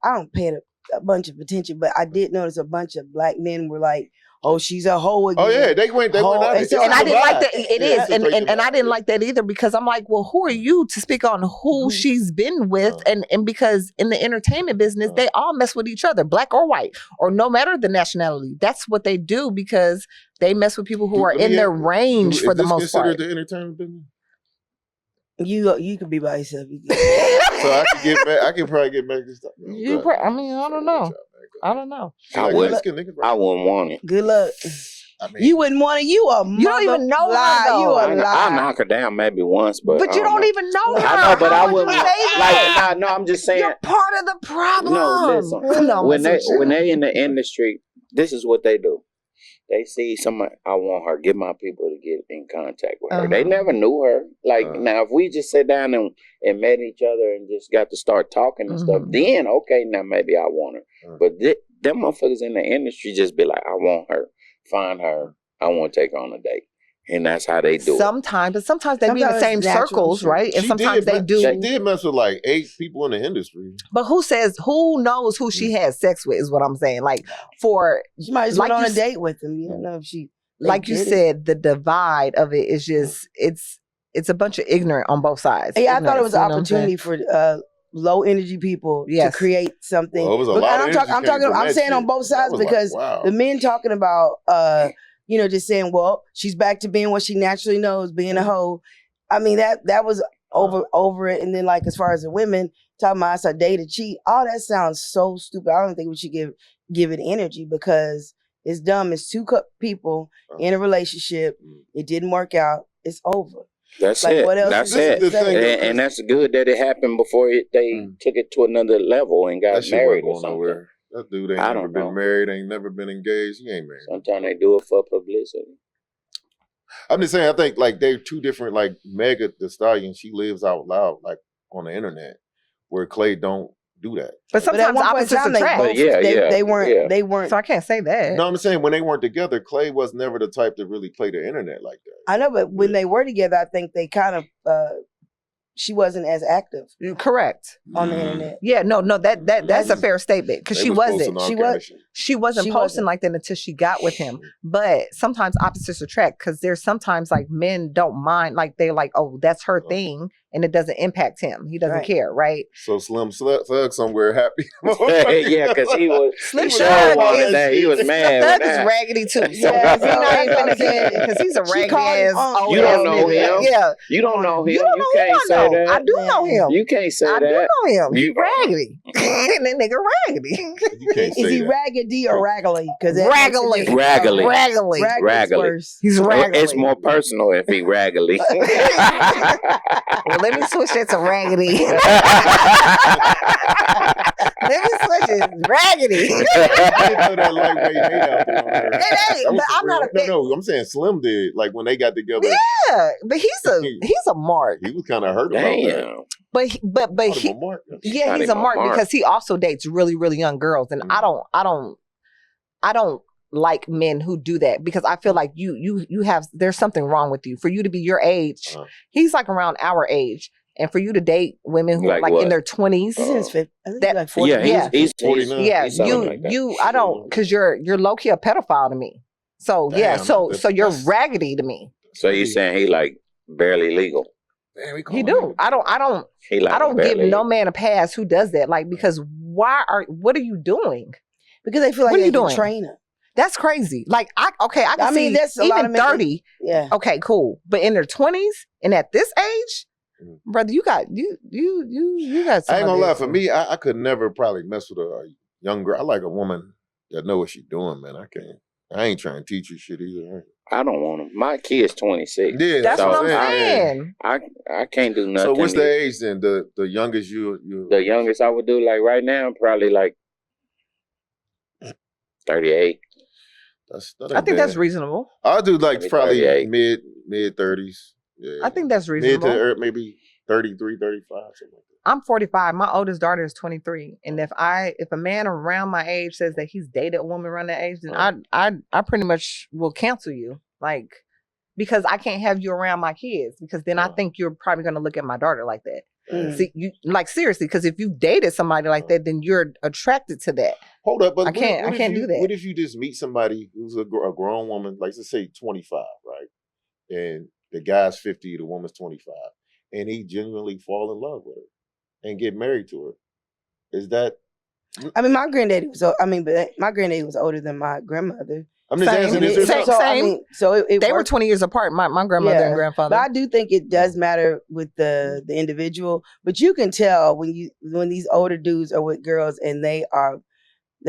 don't pay a bunch of attention, but I did notice a bunch of black men were like, "Oh, she's a hoe again." Oh yeah, they went Oh, out. and so- And I didn't like that. Yeah, It is, it's a and straight and I didn't divide. like that either because I'm like, well, who are you to speak on who she's been with? And because in the entertainment business, they all mess with each other, black or white, or no matter the nationality. That's what they do because they mess with people who are in their range for the most part. the entertainment business. You could be by yourself. So I could get back. I could probably get back to stuff. I mean, I don't know. I don't know. I wouldn't want it. Good luck. I mean, You wouldn't want it. You a You don't even know her, lie. though. You a I'll lie. knock her down maybe once, but But you I don't even know her. I know, but How I would wouldn't. you say that? Like, no, I'm just saying. You're part of the problem. No, listen. No, when listen. they in the industry, this is what they do. They see somebody, I want her, get my people to get in contact with her. They never knew her. Like, now, if we just sat down and met each other and just got to start talking and stuff, then, okay, now maybe I want her. But them motherfuckers in the industry just be like, I want her, find her, I want to take her on a date. And that's how they do it. Sometimes they be in the Sometimes same it's natural, circles, sure. right? And sometimes they do. She did mess with like 8 people in the industry. But who knows who she had sex with is what I'm saying. Like She might just like went on you a date with him. You don't know if she. like you said, the divide of it is just it's a bunch of ignorant on both sides. Yeah, I thought it was an Ignorance, you know what I'm saying? opportunity for low energy people Yes. to create something. Well, it was a But- lot and of energy came from I'm that saying on shit. both I sides was like, because wow. the men talking about just saying, well, she's back to being what she naturally knows, being a hoe. I mean, that was over it. And then like as far as the women talking about it's a day to cheat, all that sounds so stupid. I don't think we should give it energy because it's dumb. It's two people in a relationship. It didn't work out. It's over. That's Like, it. what else That's is there it. to say? And that's good that it happened before they took it to another level and got That shit married wasn't or going something. nowhere. That dude ain't I never don't been know. married, ain't never been engaged. He ain't married. Sometimes they do it for publicity. I'm just saying, I think like they're two different, like Megan Thee Stallion, she lives out loud, like on the internet, where Clay don't do that. But But at sometimes one point in opposites time, they attract. both, yeah, they weren't. yeah. They weren't. So I can't say that. No, I'm saying when they weren't together, Clay was never the type to really play the internet like that. I know, but when they were together, I think they kind of. She wasn't as active You're correct. on the internet. Yeah, no, that's a fair statement because They she was wasn't. posting all She kind of was- shit. She wasn't She posting wasn't. like that until she got with him. But sometimes opposites attract because there's sometimes like men don't mind, like they're like, oh, that's her thing, and it doesn't impact him. He doesn't Right. care, right? So Slim Thug somewhere happy. Yeah, because he was. Slim he Thug showed one is- today. He was mad. Thug with is that. raggedy too. So Yeah, he's not even so- gonna get because he's a She raggedy called ass. him, old You don't ass know nigga. him. Yeah, You don't know him. You don't know You who I can't say know. that. I do know him. You can't say I that. do know him. He You- raggedy. That nigga raggedy. You can't say Is he that. raggedy or raggly? Because Raggly. Raggly. Raggly. Raggly. Worse. He's raggedy. It's more personal if he raggedy. Well, let me switch that to raggedy. Let me switch it. Raggedy. I didn't know that lightweight hate out there on her. It ain't, That was but some I'm not a real- big. No, I'm saying Slim did. Like when they got together, Yeah, but he's a mark. he was kind of hurt about that. Damn. But he, but Called he, him a mark. yeah, Not he's a even a mark mark. because he also dates really, really young girls, and I don't like men who do that because I feel like you have there's something wrong with you for you to be your age. Uh-huh. He's like around our age, and for you to date women who are Like like what? in their 20s. He's in his fifth. I think That- he's like 40. Yeah, he's 49. Yeah, he's something you like that. I don't because you're low key a pedophile to me. So yeah, Damn, so that's- you're that's- raggedy to me. So you saying he like barely legal? Damn, we call He him do. that. He like I don't give barely no man a pass who does that. Like because what are you doing? Because they feel like What are they you can doing? train him. That's crazy. Like I can I mean, see that's a lot of even men- 30. Yeah. Okay, cool. But in their 20s and at this age, Mm. brother, you got you got. I ain't gonna lie. somebody For me, I could never probably mess with a young girl. I like a woman that know what she's doing, man. I ain't trying to teach you shit either. I don't want him. My kid's 26. Yeah, That's So what I'm yeah. saying. I can't do So nothing. what's the age then? The youngest you The youngest I would do like right now probably like 38. I think that's reasonable. I'll do like Maybe probably 38. mid 30s. Yeah. I think that's mid reasonable. to maybe 33, 35, something like that. I'm 45. My oldest daughter is 23, and if a man around my age says that he's dated a woman around that age, then I pretty much will cancel you, like because I can't have you around my kids because then I think you're probably going to look at my daughter like that. Mm. See, you like seriously because if you dated somebody like that, then you're attracted to that. Hold up, but I can't if do that. What if you just meet somebody who's a grown woman, like let's say 25, right? And the guy's 50, the woman's 25, and he genuinely fall in love with her and get married to her. Is that? I mean, my granddaddy was. But my granddaddy was older than my grandmother. I'm just Same. asking. Is there Same. something? I mean, so it They were worked. 20 years apart. My grandmother Yeah, and grandfather. But I do think it does matter with the individual. But you can tell when these older dudes are with girls and they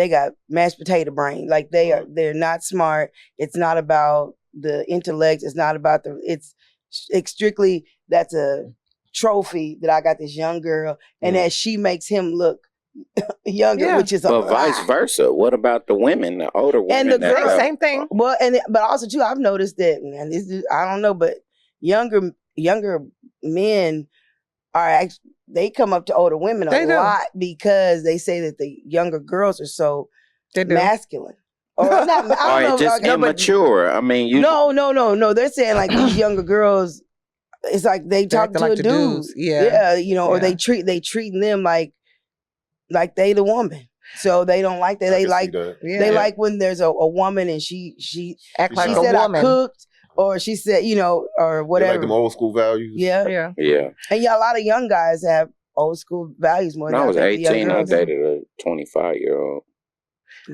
got mashed potato brain. Like they're not smart. It's not about the intellect. It's not about it's strictly that's a trophy that I got this young girl and that she makes him look younger, Yeah. which is a But vice lie. versa. What about the women, the older women? And the that girls- have- Same thing. Well, but also too, I've noticed that, man. I don't know, but younger men are they come up to older women They a do. lot because they say that the younger girls are so They do. masculine. Or not, I Or don't know. it's just no, but- immature. I mean, you. No. They're saying like these younger girls. It's like they They're talk acting to like a the dude. dudes. Yeah. Or Yeah. they treating them like they the woman. So they don't like that. I They can see like that. Yeah. they like when there's a woman and she act like She a said woman. I cooked, or she said, or They whatever. like them old school values. Yeah. Yeah. Yeah. And a lot of young guys have old school values more When than I was think the young 18, I girls. dated a 25-year-old.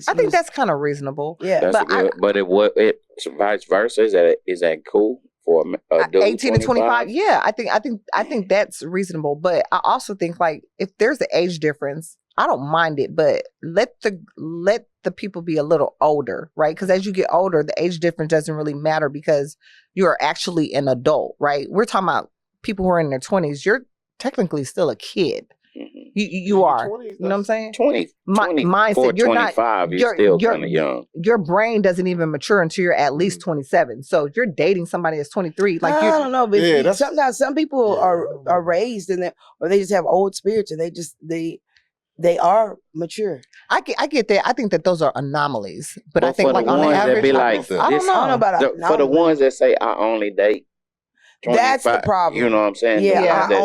I think that's kind of reasonable. yeah. That's But good. But it's vice versa. Is that cool for a dude? 18 to 25. Yeah, I think that's reasonable. But I also think like if there's an age difference, I don't mind it, but let the people be a little older, right? Because as you get older, the age difference doesn't really matter because you are actually an adult, right? We're talking about people who are in their 20s. You're technically still a kid. Mhm. You are. 20s, You know what I'm saying? 20, My- 24, mindset, you're not- 25, you're- you're still you're- kind of young. Your brain doesn't even mature until you're at least 27. So if you're dating somebody that's 23, like I you don't know, but Yeah, that's- sometimes some people Yeah. are raised in that, or they just have old spirits, and they are mature. I get that. I think that those are anomalies, but I But think for like the on the ones that average, be I like, don't this- know. I don't know about For the anomaly. ones that say I only date, That's the 25, problem. You know what I'm saying? Yeah, The ones I that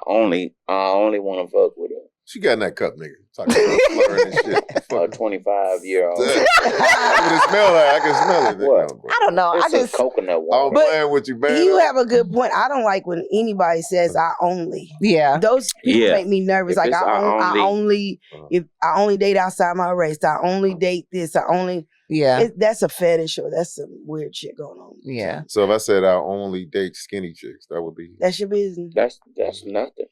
only. say I only want to fuck with her. She got in that cup, nigga. Talking about slurring and shit. A 25-year-old. What it smell like? I can smell it. What? No, bro. I don't know. It's I just coconut I'm water. But playing with you, man. You have a good point. I don't like when anybody says I only. yeah. Those people Yeah. make me nervous. If Like it's I only, if I only date outside my race, I only date this. I only. Yeah. That's a fetish or that's some weird shit going on. Yeah. So if I said I only date skinny chicks, that would be. That's your business. That's nothing.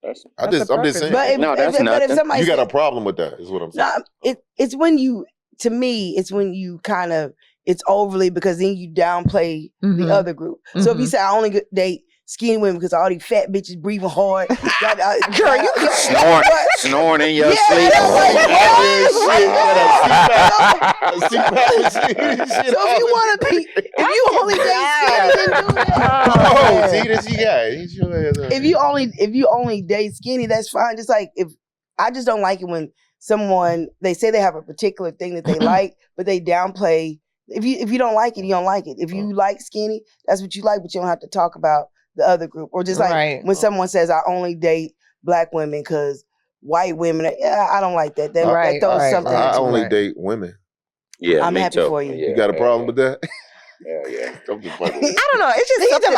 That's I'm That's just a saying. But if, No, that's but if nothing. somebody You got a said- problem with that? Is what I'm saying. No, it's when you. To me, it's when you kind of it's overly because then you downplay Mhm. the other group. So if you Mhm. say I only date skinny women because all these fat bitches breathing hard, Girl, you snoring in your Yeah, sleep. that's like, Shit, So if you want to be, if you only date skinny, then do that. Oh, see this you got. He's your ass up. If you only date skinny, that's fine. Just like if I just don't like it when someone they say they have a particular thing that they like, but they downplay. If you don't like it, you don't like it. If you like skinny, that's what you like, but you don't have to talk about the other group. Or just like Right. when someone says I only date black women because white women, yeah, I don't like that. That, Right, that throws right, something. I right. into only me. Right. date women. Yeah, I'm me happy too. for you. Yeah, You got a problem with that? Yeah. I'm just fucking. I don't know. It's just something.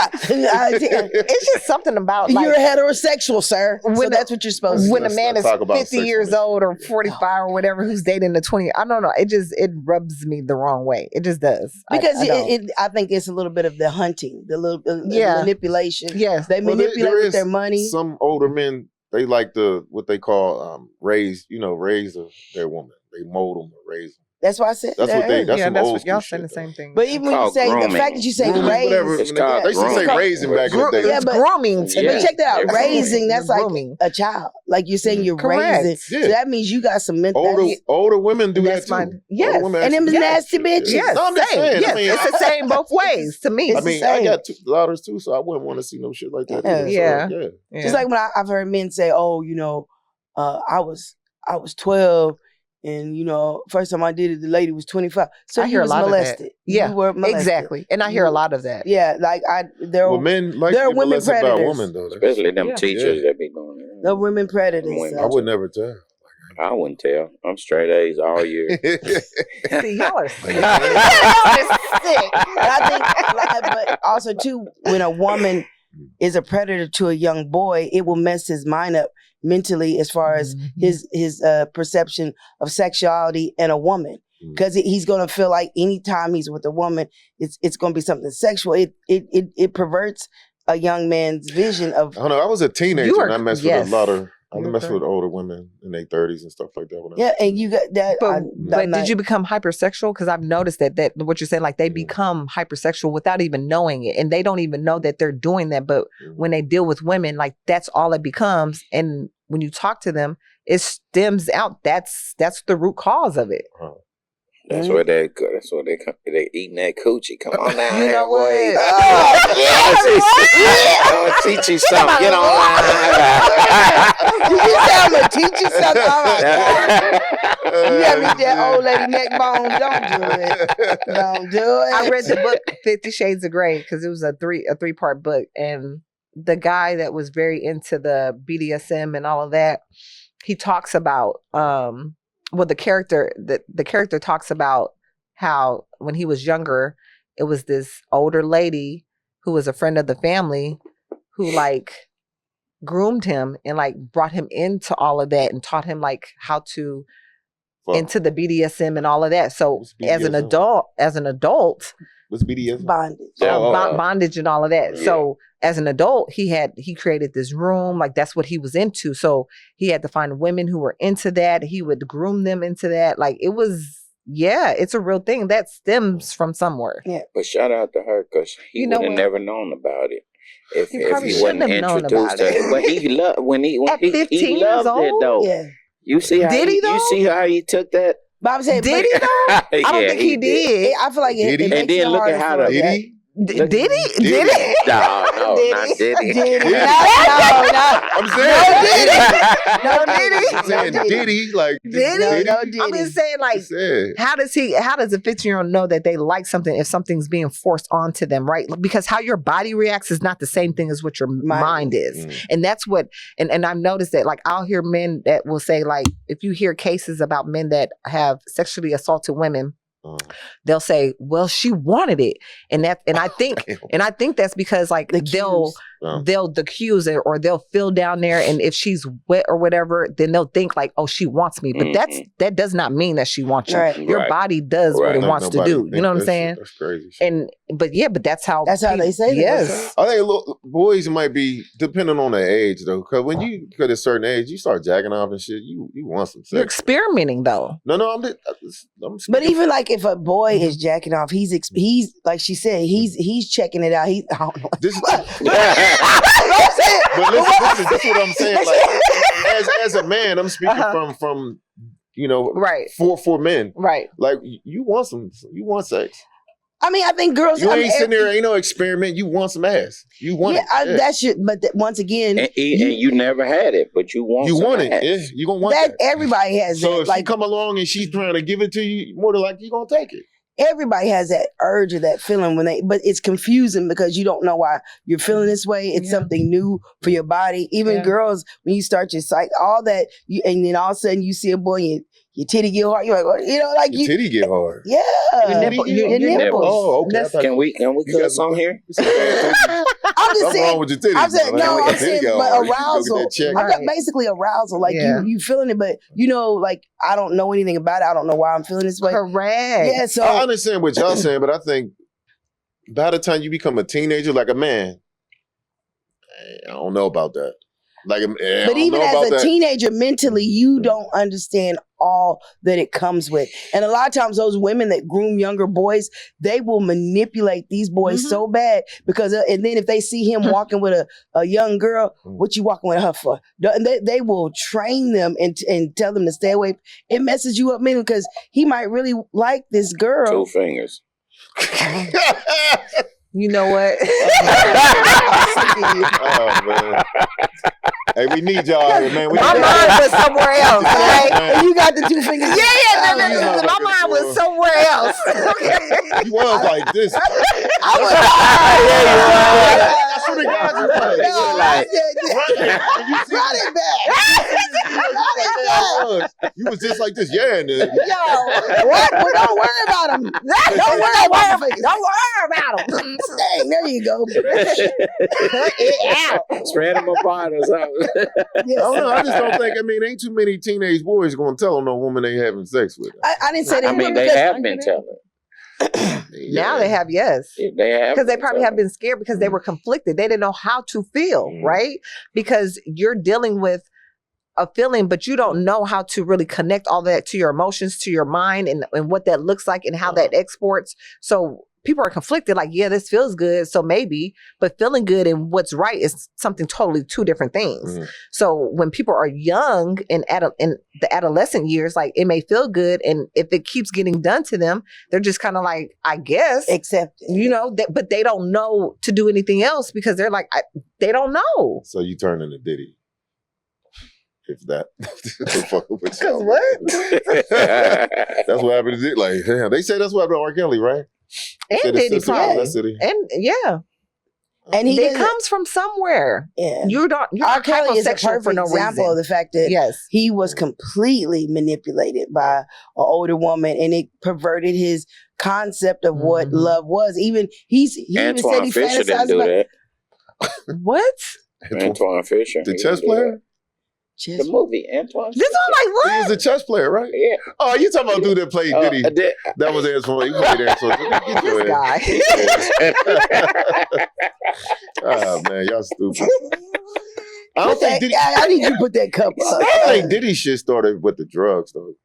It's just something about like You're heterosexual, sir. So When that's what you're supposed to when do. a man is talk about 50 sex years with- old or 45 or whatever who's dating the 20. I don't know. It rubs me the wrong way. It just does. Because I don't. I think it's a little bit of the hunting, the Yeah. manipulation. Yes. They Well, manipulate there with is their money. Some older men, they like to what they call raise their woman. They mold them or raise them. That's why I said That's that what they. earlier. That's yeah, some that's old what y'all school saying the shit, same though. thing. But even when you Called say the grooming. fact that you say Grooming, raise, whatever. It's called They used to say grooming. raising back in the day. Yeah, It's but- grooming to Yeah. me. but check that out. You're Raising, that's You're like grooming. a child. Like you're saying you're Correct. raising. Yeah. So that means you got some mental. Older women do that That's too. my- yes. Older women And them actually do that nasty shit. bitches. Yes, No, I'm just same. saying. Yes, I mean, it's the same both ways to me. I It's the mean, I same. got two daughters too, so I wouldn't want to see no shit like that. Yeah. either. So, Yeah. yeah. Yeah. Just like when I've heard men say, "Oh, I was 12, and first time I did it, the lady was 25." So I you hear a was lot of that. molested. Yeah, You were molested. exactly. And I hear a lot of that. Yeah, like there Well, were men like there are to be women molested by a predators. woman though. Especially them Yeah. teachers Yeah. that be doing it. the women predators. Women. I would never tell. I wouldn't tell. I'm straight A's all year. See, y'all are sick. But I think, but also too, when a woman is a predator to a young boy, it will mess his mind up mentally as far as his perception of sexuality and a woman, because he's gonna feel like anytime he's with a woman, it's gonna be something sexual. It perverts a young man's vision of. I don't know. I was a teenager You are- and I messed yes. with a lot of. I You're messed correct. with older women in their 30s and stuff like that. When I Yeah, and you got that. But did you become hypersexual? Because I've noticed that what you're saying, like they Mhm. become hypersexual without even knowing it, and they don't even know that they're doing that. But Mhm. when they deal with women, like that's all it becomes. And when you talk to them, it stems out. That's the root cause of it. That's where they go. That's where they eating that coochie. Come on now, You know what? boy. Oh, I'm gonna teach you something. Get online. You tell me, teach you something. All right. You ever eat that old lady neck bone? Don't do it. Don't do it. I read the book 50 Shades of Grey because it was a three-part book, and the guy that was very into the BDSM and all of that, he talks about the character talks about how when he was younger, it was this older lady who was a friend of the family who like groomed him and like brought him into all of that and taught him like how to Fuck. into the BDSM and all of that. So What's as an BDSM? adult, What's BDSM? Bondage. bondage and all of that. Yeah. So as an adult, he created this room, like that's what he was into. So he had to find women who were into that. He would groom them into that. Like it was, it's a real thing that stems from somewhere. But shout out to her because he You know would have what? never known about it if He he probably wasn't shouldn't have known introduced about to it. it. But he loved when he At 15 he years loved it old? though. Yeah. You see how Did he, though? You see how he took that? But I'm saying, Did he though? I don't think he did. I feel like Did he? it makes And then it look harder at how for the- a Did guy. he? Did he? Diddy. Did he? No, Did not he? Diddy. Diddy. Yeah. I'm No, did he? I'm saying Diddy, like Did No, he? no, I'm Diddy. just saying, like, said. how does a 15-year-old know that they like something if something's being forced onto them, right? Because how your body reacts is not the same thing as what your mind is. Mm. And that's what, and I've noticed that, like, I'll hear men that will say, like, if you hear cases about men that have sexually assaulted women, they'll say, well, she wanted it. And I think that's because, like, they'll accuse it, or they'll feel down there, and if she's wet or whatever, then they'll think like, oh, she wants me. But that does not mean that she wants you. Right. Your body does what it wants to do. You know what I'm saying? That's crazy. But that's how they say that. Yes. I think boys might be depending on their age though, because when you get a certain age, you start jacking off and shit. You want some sex. You're experimenting though. No, I'm But even like if a boy is jacking off, he's like she said, he's checking it out. I don't know. This is but listen, this is what I'm saying. Like, as a man, I'm speaking from right for men, right? Like you want sex. I mean, I think girls. You ain't sitting there, ain't no experiment. You want some ass. You want it. Yeah. That's your. But once again, and you never had it, but you want. You some want ass. it. Yeah, you gonna want that. Everybody has so that. if Like, she come along and she's trying to give it to you, more than likely you gonna take it. Everybody has that urge or that feeling but it's confusing because you don't know why you're feeling this way. It's something new for your body. Even girls, when you start your cycle, all that, and then all of a sudden you see a boy and your titty get hard. You're like, your titty get hard. Yeah, your nipples. Oh, okay. Can we cut some here? I'm just saying. Wrong with your titties? I'm saying I'm saying, but arousal. Right. Basically arousal. Like you feeling it, but like I don't know anything about it. I don't know why I'm feeling this way. Correct. Yeah. So I understand what y'all saying, but I think by the time you become a teenager, like a man, I don't know about that. But even as a teenager, mentally, you don't understand all that it comes with. And a lot of times those women that groom younger boys, they will manipulate these boys so bad because, and then if they see him walking with a young girl, what you walking with her for? And they will train them and tell them to stay away. It messes you up mentally because he might really like this girl. 2 fingers. You know what? Oh, man. Hey, we need y'all here, man. My mind was somewhere else, right? And you got the 2 fingers. No. My mind was somewhere else. You was like this. I was I swear to God, you was. Run it back. You was just like this, yeah. Yo, what? Well, don't worry about him. Don't worry about him. Dang, there you go. Cut it out. Spread them apart or something. I don't know. I just don't think. I mean, ain't too many teenage boys going to tell no woman they having sex with. I didn't say that. I mean, they have been telling. Now they have, yes. They have. Because they probably have been scared because they were conflicted. They didn't know how to feel, right? Because you're dealing with a feeling, but you don't know how to really connect all that to your emotions, to your mind, and what that looks like and how that exports. So people are conflicted, like, yeah, this feels good, so maybe, but feeling good and what's right is something totally 2 different things. So when people are young in the adolescent years, like, it may feel good, and if it keeps getting done to them, they're just kind of like, I guess, accept it. But they don't know to do anything else because they're like, they don't know. So you turn into Diddy. If that. Because what? That's what happened to Diddy. Like, damn, they say that's what happened to R. Kelly, right? And Diddy probably. And yeah. And it comes from somewhere. Yeah. You're R. Kelly is a perfect for no example reason. of the fact that he was completely manipulated by an older woman, and it perverted his concept of what love was. Even he even said he Fisher didn't fantasized do about that. What? Antoine Fisher. The chess player? The movie, Antoine. This is like what? He was a chess player, right? Yeah. Oh, you talking about dude that played Diddy? That was Antoine. He played Antoine. Get your guy. Oh man, y'all stupid. I don't think Diddy. I need you to put that cup up. I think Diddy shit started with the drugs though.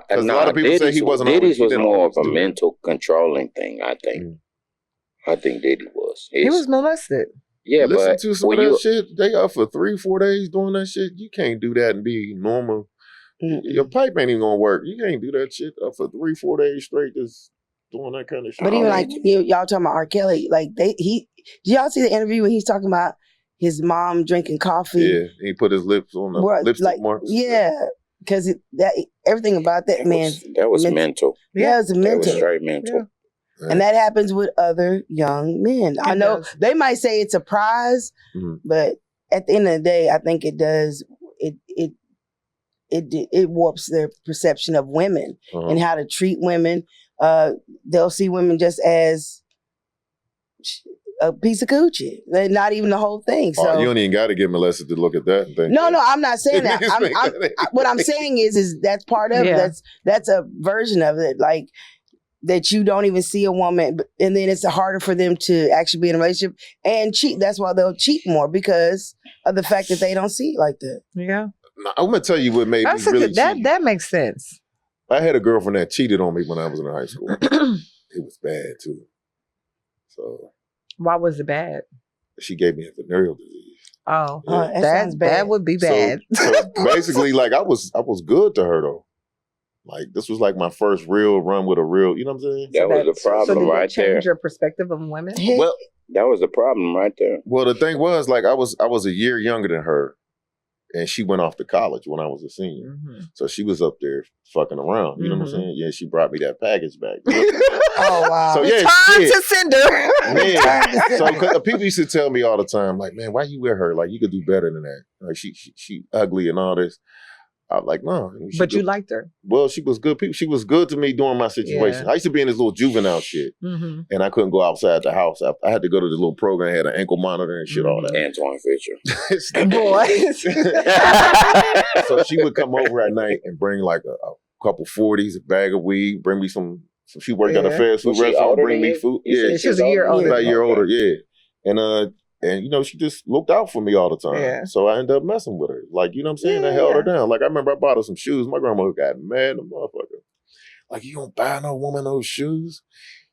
A lot of people say he wasn't. Diddy's was more of a mental controlling thing. I think. I think Diddy was. He was molested. Yeah, listen to some of that shit. They up for 3-4 days doing that shit. You can't do that and be normal. Your pipe ain't even gonna work. You can't do that shit up for 3-4 days straight. Just doing that kind of shit. But even like y'all talking about R. Kelly, like did y'all see the interview when he's talking about his mom drinking coffee? Yeah, he put his lips on the lipstick marks. Yeah, because everything about that man. That was mental. Yeah, it was mental. That was straight mental. Yeah. And that happens with other young men. I know they might say it's a prize, but at the end of the day, I think it does. It warps their perception of women and how to treat women. They'll see women just as a piece of coochie, not even the whole thing. So you don't even got to get molested to look at that and think. No, I'm not saying that. What I'm saying is that's part of it. That's a version of it, like that you don't even see a woman, and then it's harder for them to actually be in a relationship and cheat. That's why they'll cheat more, because of the fact that they don't see it like that. Yeah. I'm gonna tell you what made me really cheat. That makes sense. I had a girlfriend that cheated on me when I was in high school. It was bad too. So why was it bad? She gave me a venereal disease. Oh, that would be bad. So basically, like I was good to her though. Like this was like my first real run with a real, you know what I'm saying? That was the problem right there. Change your perspective of women? Well, that was the problem right there. Well, the thing was, like I was a year younger than her, and she went off to college when I was a senior. So she was up there fucking around. You know what I'm saying? Yeah, she brought me that package back. Oh wow! So yeah, time to send her. Man, so people used to tell me all the time, like, man, why you with her? Like, you could do better than that. Like, she ugly and all this. I was like, no. But you liked her. Well, she was good. She was good to me during my situation. I used to be in this little juvenile shit, and I couldn't go outside the house. I had to go to the little program. I had an ankle monitor and shit, all that. Antoine Fisher. Boy. So she would come over at night and bring like a couple 40s, a bag of weed, bring me some she worked at a fast food restaurant, bring me food. Yeah, she was a year older. About a year older, yeah. And you know, she just looked out for me all the time. Yeah. So I ended up messing with her. Like, you know what I'm saying? I held her down. Like, I remember I bought her some shoes. My grandmother got mad, the motherfucker. Like, you don't buy no woman those shoes?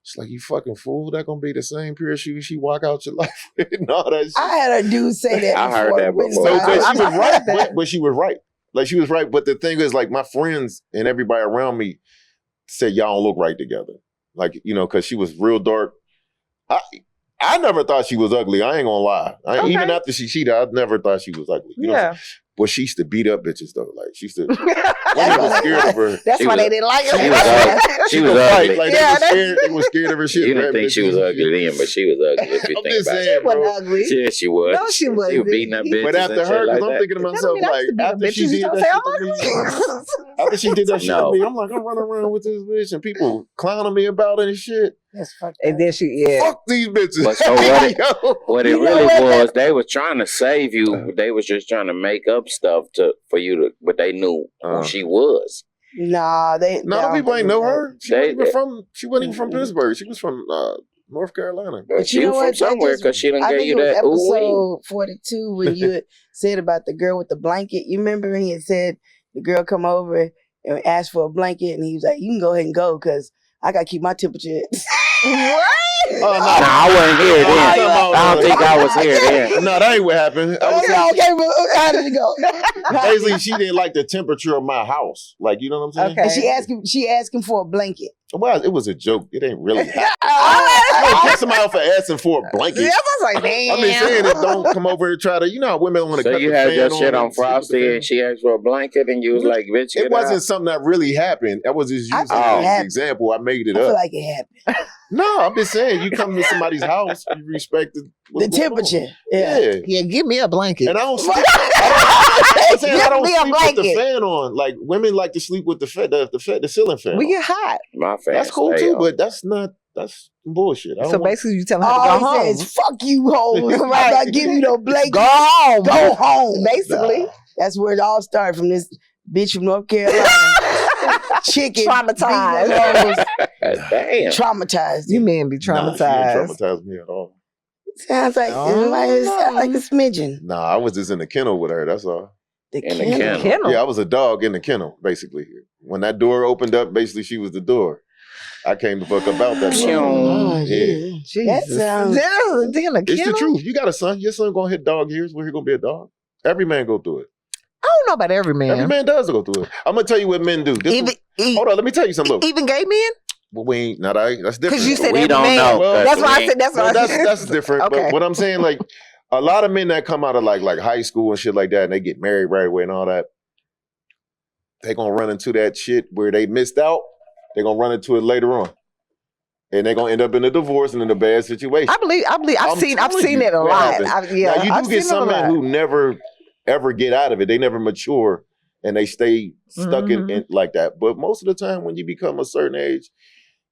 She's like, you fucking fool. That gonna be the same pair of shoes she walk out your life with and all that shit. I had a dude say that I heard that before. So, but she was right. But she was right. Like, she was right. But the thing is, like, my friends and everybody around me said, y'all don't look right together. Like, you know, because she was real dark. I never thought she was ugly. I ain't gonna lie. Even after she cheated, I never thought she was ugly. You know But she used to beat up bitches though. Like she used to. Women were scared of her. That's why they didn't like her. She was ugly. Like they were scared of her shit. You didn't think she was ugly then, but she was ugly. If you think about it, she wasn't ugly. Yeah, she was. No, she wasn't. She was beating up bitches. But after her, because I'm thinking to myself, like after she did that shit to me, after she did that shit to me, I'm like, I'm running around with this bitch and people clowning me about it and shit. That's fucked up. And then she fuck these bitches. But so what it really was, they was trying to save you. They was just trying to make up stuff for you to, but they knew who she was. Nah, people ain't know her. She wasn't even from Pittsburgh. She was from North Carolina. But she was from somewhere because she done gave you that. Episode 42 when you had said about the girl with the blanket. You remember he had said the girl come over and asked for a blanket, and he was like, "You can go ahead and go because I gotta keep my temperature." What? No, I wasn't here then. I don't think I was here then. No, that ain't what happened. Okay, but how did it go? Basically, she didn't like the temperature of my house. Like, you know what I'm saying? Okay. And she asked him for a blanket. Well, it was a joke. It ain't really happen. You don't get somebody out for asking for a blanket. Yeah, I was like, damn. I'm just saying that don't come over and try to, you know how women want to cut the fan on. So you had your shit on Frosty and she asked for a blanket and you was like, bitch, it wasn't something that really happened. That was just using an example. I made it up. I feel like it happened. No, I'm just saying, you come to somebody's house, you respect the temperature. Yeah, give me a blanket. And I don't sleep. I don't sleep with the fan on. Like women like to sleep with the ceiling fan. We get hot. My fan. That's cool too, but that's bullshit. So basically, you tell her to go home. He says, "Fuck you, hoes. I'm not giving you no blanket. Go home. Go home." Basically, that's where it all started, from this bitch from North Carolina. Chicken. Traumatized. Damn. Traumatized. You men be traumatized. Nah, she didn't traumatize me at all. Sounds like like a smidgen. Nah, I was just in the kennel with her. That's all. The kennel. Yeah, I was a dog in the kennel, basically. When that door opened up, basically she was the door. I came to fuck about that. Oh, yeah. Jesus. That sounds... It's the truth. You got a son. Your son gonna hit dog years. Where he gonna be a dog? Every man go through it. I don't know about every man. Every man does go through it. I'm gonna tell you what men do. Hold on, let me tell you something. Even gay men? Well, we ain't. Not I. That's different. Because you said We every don't man. know, Well, That's why I we said. That's No, why. that's different. Okay. But what I'm saying, like, a lot of men that come out of like high school and shit like that, and they get married right away and all that, they gonna run into that shit where they missed out. They gonna run into it later on, and they gonna end up in a divorce and in a bad situation. I believe. I've I'm seen telling it a what lot. happens. Yeah, Now you I've do get seen it a some men lot. who never ever get out of it. They never mature and they stay stuck Mhm. in like that. But most of the time, when you become a certain age,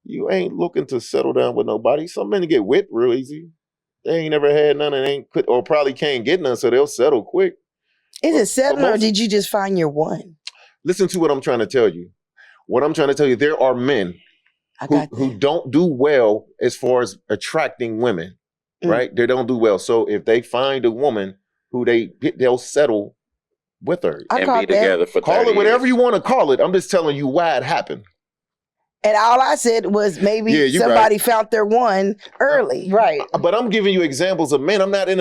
you ain't looking to settle down with nobody. Some men get whipped real easy. They ain't never had none and ain't could or probably can't get none, so they'll settle quick. Is it settling or most- did you just find your one? Listen to what I'm trying to tell you. What I'm trying to tell you, there are men I got who that. don't do well as far as attracting women, Mm. right? They don't do well. So if they find a woman who they'll settle with her. I and caught be that. together for 30 Call it whatever years. you want to call it. I'm just telling you why it happened. And all I said was maybe Yeah, you somebody found their one early. Right. But I'm giving you examples of men. I'm not I'm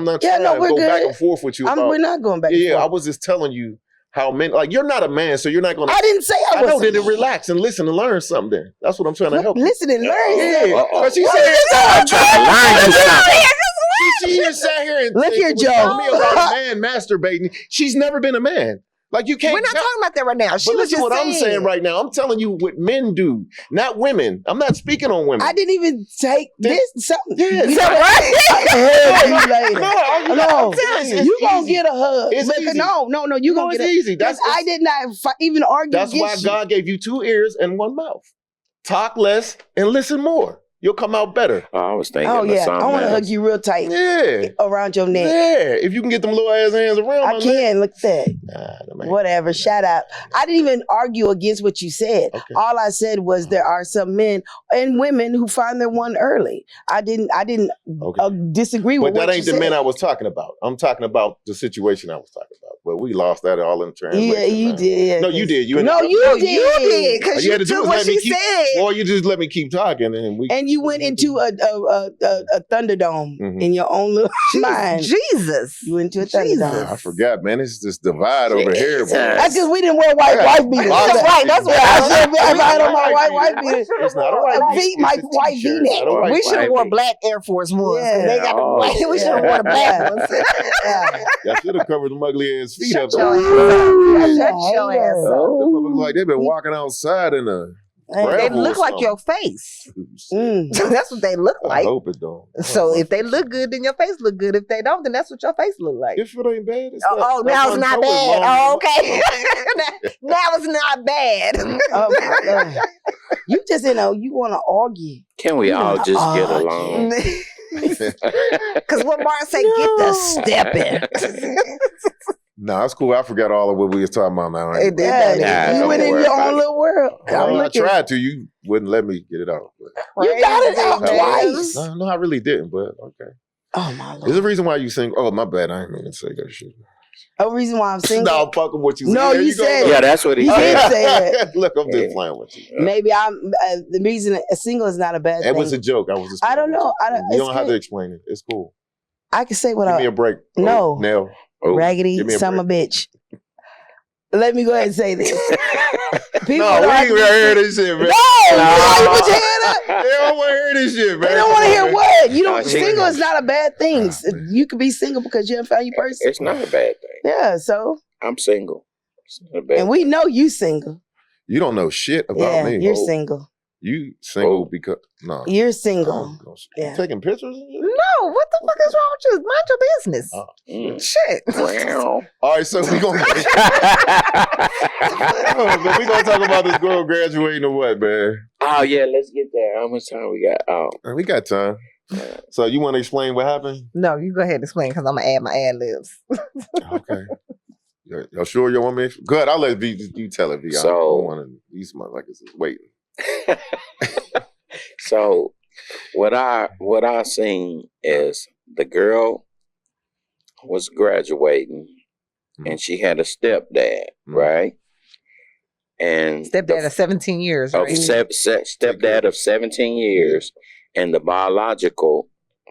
not Yeah, trying no, to we're go back good. and forth with you about. We're not going back. Yeah, and I forth. was just telling you how men, like, you're not a man, so you're not going to. I didn't say I I know, was. then relax and listen and learn something there. That's what I'm trying to help you. Listen and learn. Yeah. Uh-oh. But she What said, is I'm trying to learn you something. she just sat here and Look here, was Joe. telling me about a man masturbating. She's never been a man. Like, you can't. We're not talking about that right now. She But was listen just what I'm saying right now. I'm telling you what men do, not women. I'm not speaking on women. I didn't even take Then- this. Something. Yeah, You so- know what? I hug you later. No, No, I'm telling you, it's you gonna easy. get a hug. It's Because easy. no, you gonna it's get a. easy. Because I did not even argue That's why against you. God gave you 2 ears and 1 mouth. Talk less and listen more. You'll come out better. Oh, I was thinking Oh of yeah, I something want to else. hug you real tight Yeah. around your neck. Yeah. If you can get them little ass hands around I my neck. can. Look at that. Nah, that ain't- Whatever. Shut up. I didn't even argue against what you said. Okay. All I said was there are some men and women who find their one early. I didn't Okay. disagree But with what that you ain't the said. men I was talking about. I'm talking about the situation I was talking about. But we lost that all in translation. Yeah, you man. did. No, you did. You No, interrupted. you No, did. you did because All you you had to do took was what let me she keep- said. Or you just let me keep talking and we. And you went into a Thunderdome Mhm. in your own little mind. Jesus. You went into a Jesus. Thunderdome. I forgot, man. It's this divide over here, Jesus. boy. That's because we didn't wear white Yeah. wife beaters. Lots of Right, that's beaters. what I said. I had on my White white beater. beater. It's not a white A beater. V, my It's a white t-shirt, V-neck. not a white We should have white wore beater. black Air Force Ones. 'Cause they got the Oh, white. We should have yeah. worn the black Yeah. ones. Yeah. Y'all should have covered them ugly ass feet up Shut your there. ass Yeah. up. Shut your ass up. Them Oh. motherfuckers like they've been walking outside in a Hey, They gravel or look like something. your face. Mm. That's what they look I like. hope it don't. So if they look good, then your face look good. If they don't, then that's what your face look like. If it ain't bad, it's Oh, that now it's one not toe is bad. long Oh, enough. okay. now it's not bad. Oh, my God. You just, you want to argue. Can we all just get Oh, along? Because what Martin say, get the stepping. Nah, it's cool. I forgot all of what we was talking about now. It did Yeah, that. Nah, you don't went in worry your about own it. little world. Well, I'm I looking. tried to. You wouldn't let me get it out. But. You got it out Crazy, twice. No, I really didn't. But okay. Oh, my There's a Lord. reason why you sing. Oh, my bad. I didn't mean to say that shit. A reason why I'm single. No, I'm fucking what you said. No, There you go. said Yeah, that's what he You did said. say that. Look, I'm Yeah. just playing with you. Maybe I'm the reason a single is not a bad It thing. was a joke. I was just. I don't know. You It's don't have to good. explain it. It's cool. I can say what Give me I a break. No. Nell. Oh. raggedy give me a summer bitch. Let me go ahead and say this. People No, we are- ain't gonna hear this shit, man. No, you put your hand up. They don't want to hear this shit, man. They don't want to hear what you No, don't. she- Single is not a bad thing. Ah, man. You could be single because you haven't found your person. It's not a bad thing. Yeah, so I'm single. It's not a bad and we know you single. You don't know shit about Yeah, me. you're Oh. single. You single Oh. because no. You're single. You Yeah. taking pictures? and shit? No, what the fuck is wrong with you? Mind your business. Oh. Mm. Shit. Wow. All right, so we gonna but we gonna talk about this girl graduating or what, man? Oh yeah, let's get there. How much time we got? Oh, We got time. So you want to explain what happened? No, you go ahead and explain because I'm gonna add my ad libs. Okay. Y'all sure you want me? Good. I'll let you tell it. V. I So- don't want to. These motherfuckers is waiting. so what I seen is the girl was graduating, and she had a stepdad, Mhm. right? And Stepdad of 17 years, of right? stepdad of 17 years, and the biological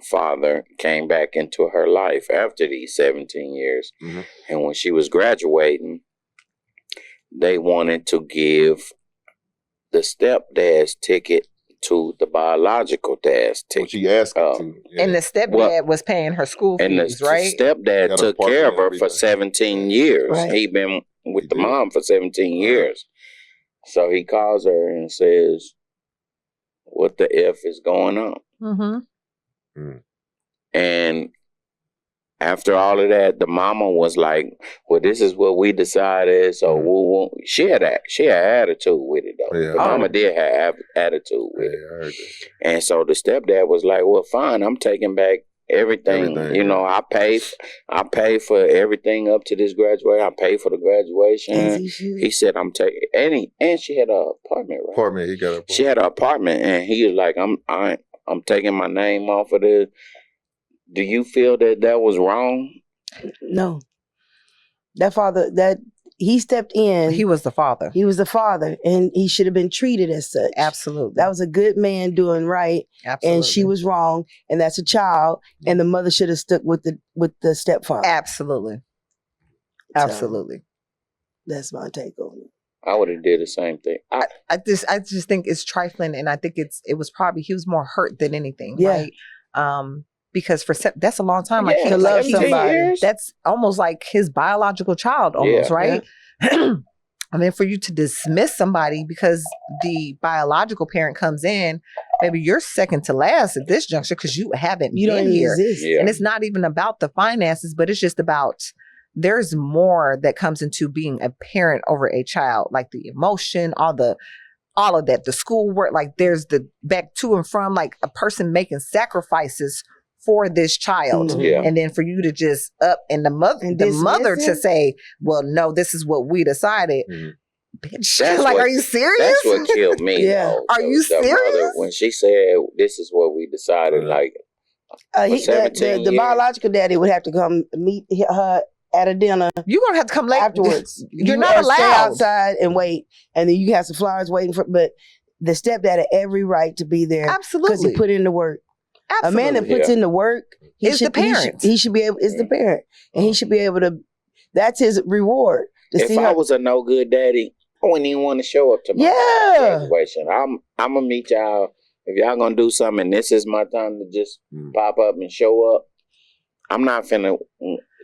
father came back into her life after these 17 years. Mhm. And when she was graduating, they wanted to give the stepdad's ticket to the biological dad's What ticket. she asked Oh. to. Yeah. And the stepdad Well, was paying her school And the fees, right? stepdad Got took apartment care of and her for everything. 17 years. Right. He been with He the did. mom for 17 years. So he calls her and says, what the F is going on? Mm-hmm. And after all of that, the mama was like, well, this is what we decided. So she had attitude with it, though. Yeah. The mama did have attitude with Yeah, it. I heard that. And so the stepdad was like, well, fine, I'm taking back everything. Everything, You know, I pay for everything up to this graduation. I pay for the As graduation. he should. He said, I'm taking, and she had an apartment, right? Apartment, he got a She had an apartment, and he was like, I'm taking my name off of this. Do you feel that was wrong? No. That father, he stepped in. He was the father. He was the father, and he should have been treated as such. Absolutely. That was a good man doing right, Absolutely. and she was wrong, and that's a child, and the mother should have stuck with the stepfather. Absolutely. So, Absolutely. that's my take on it. I would have did the same thing. I just think it's trifling, and I think it was probably he was more hurt than anything, Yeah. right? Because that's a long time. Yeah, to love 17 somebody. years. That's almost like his biological child, almost, Yeah. right? I mean, for you to dismiss somebody because the biological parent comes in, maybe you're second to last at this juncture because you haven't You don't been even here. exist. Yeah. And it's not even about the finances, but it's just about there's more that comes into being a parent over a child, like the emotion, all of that, the schoolwork, like there's the back to and from, like a person making sacrifices for this child. Mhm. Yeah. And then for you to just up and the And mother dismiss to it? say, well, no, this is what we decided. Mhm. Bitch, That's like, what- are you serious? That's what killed me. Yeah. though. Are you The mother, serious? when she said, "This is what we decided," like for 17 The years. biological daddy would have to come meet her at a dinner You're gonna have to come late afterwards. You're You not or Stay allowed. outside and wait, and then you have some flowers waiting for. But the stepdad had every right to be there because Absolutely. he put in the work. Absolutely. A man that puts in the work, Is the parent. He should be able. Is the parent, and he should be able to. That's his reward to if see I her. was a no good daddy, I wouldn't even want to show up to my Yeah. graduation. I'm gonna meet y'all. If y'all gonna do something, and this is my time to just pop up and show up. I'm not finna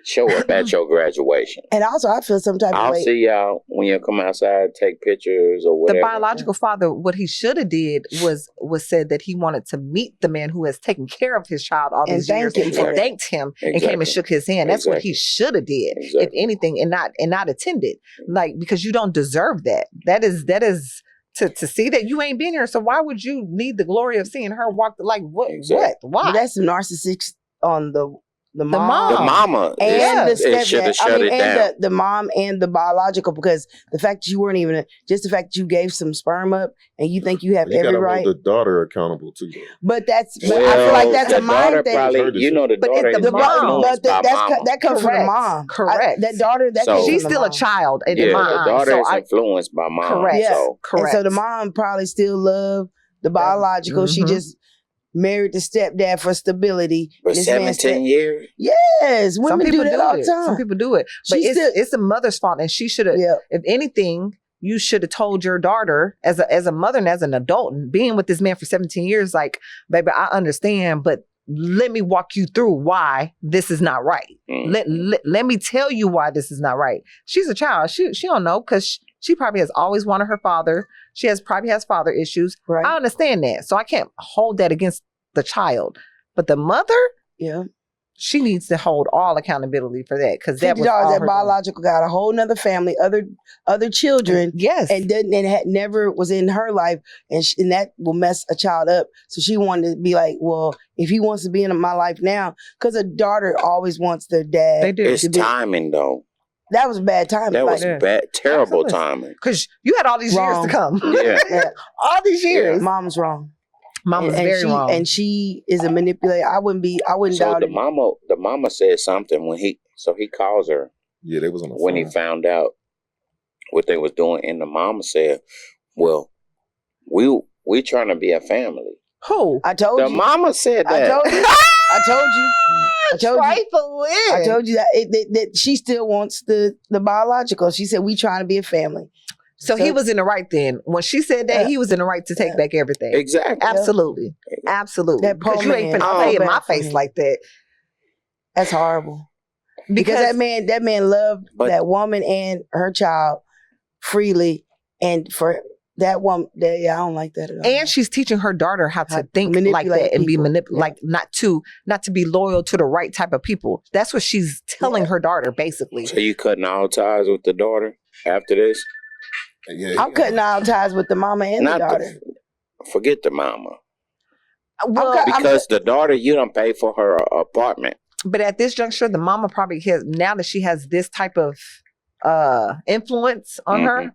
show up at your graduation. And also, I feel some type of I'll way. see y'all when you come outside, take pictures or The whatever. biological father, what he should have did was said that he wanted to meet the man who has taken care of his child all And these years thank him for and it. thanked him and came Exactly. and shook his hand. That's what he Exactly. should have did, if Exactly. anything, and not attended. Like, because you don't deserve that. That is to see that you ain't been here. So why would you need the glory of seeing her walk? Like what? Exactly. What? Why? But that's the narcissist on the mom. mom. The mama And it the should have stepdad. shut it and down. the mom and the biological, because the fact that you weren't even, just the fact that you gave some sperm up and you think you have You every gotta right. hold the daughter accountable too. Though. But I feel like that's the a mind daughter thing. probably, Heard you know, the But daughter it's is the The mom. mom, influenced but by that mama. comes from the Correct. mom. Correct. That daughter, that So- comes She's from the still a mom. child in Yeah, my the eyes. daughter So is influenced by mom. correct. Yeah. So Correct. And so the mom probably still loved the biological. She Mhm. just married the stepdad for stability. for This man 17 years, Yes, women Some people do that all the it. time. Some people do it, but She still- it's the mother's fault, and she should have. Yeah. If anything, you should have told your daughter as a mother and as an adult, and being with this man for 17 years, like, baby, I understand, but let me walk you through why this is not right. Let me tell you why this is not right. She's a child. She don't know because she probably has always wanted her father. She probably has father issues. Right. I understand that, so I can't hold that against the child. But the mother, Yeah. she needs to hold all accountability for that because that $50 was all that her biological got a whole nother family, other children, Yes. and never was in her life, and that will mess a child up. So she wanted to be like, well, if he wants to be in my life now, because a daughter always wants their dad. They do. it's to be- timing though. That was bad timing. That was Yeah. bad, terrible Absolutely. timing. Because you had all these Wrong. years to come. Yeah. Yeah. all these years. Mom's wrong. Mom was and very she, wrong. And she is a manipulator. I wouldn't So doubt the it. mama said something when he calls her Yeah, they was on the when he phone. found out what they was doing, and the mama said, "Well, we trying to be a family." Who? I told The you. mama said I that. told you. I told you. I told you. Trifling. I told you that she still wants the biological. She said we trying to be a family. So he was in the right then. When she said that, he was in the right to take back everything. Exactly. Absolutely. Absolutely. That Because you ain't poor man, finna play in bad my for face him. like that. That's horrible. Because that man loved But- that woman and her child freely, and for that woman, I don't like that at all. And she's teaching her daughter how How to think to like manipulate that and be people. like not to be loyal to the right type of people. That's what she's telling her daughter, basically. So you cutting all ties with the daughter after this? Yeah, I'm cutting all ties with the mama and the daughter. Forget the mama. Well, Because the daughter, you don't pay for her apartment. but at this juncture, the mama probably has, now that she has this type of influence on her.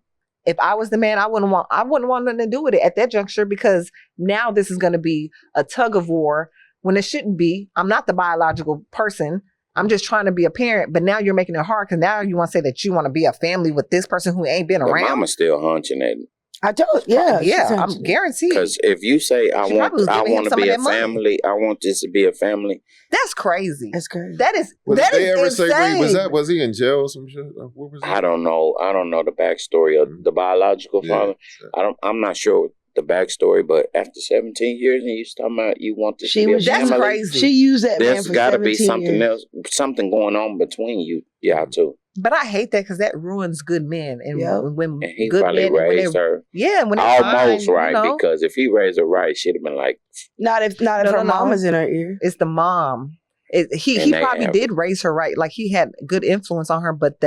If I was the man, I wouldn't want nothing to do with it at that juncture, because now this is going to be a tug of war when it shouldn't be. I'm not the biological person. I'm just trying to be a parent, but now you're making it hard because now you want to say that you want to be a family with this person who ain't been The around. mama's still hunching at it. I told yeah, I'm guaranteed. Because if you say I She probably was want giving him to some of be a that money. family, I want this to be a family. That's crazy. That's crazy. That is Was that they is ever insane. say was he in jail or some shit? What was he? I don't know. I don't know the backstory of the biological Yeah. father. I'm not sure the backstory, but after 17 years and you talking about you want this She to be a was That's family, crazy. She used that man there's for got to be 17 something years. else, something going on between y'all two. But I hate that because that ruins good men. And Yep. when And he good probably men, when raised they, her yeah, when they almost find, right, you know, because if he raised her right, she'd have been like, Not if No, her no. mama's in her ear. it's the mom. He And they probably have- did raise her right. Like he had good influence on her, but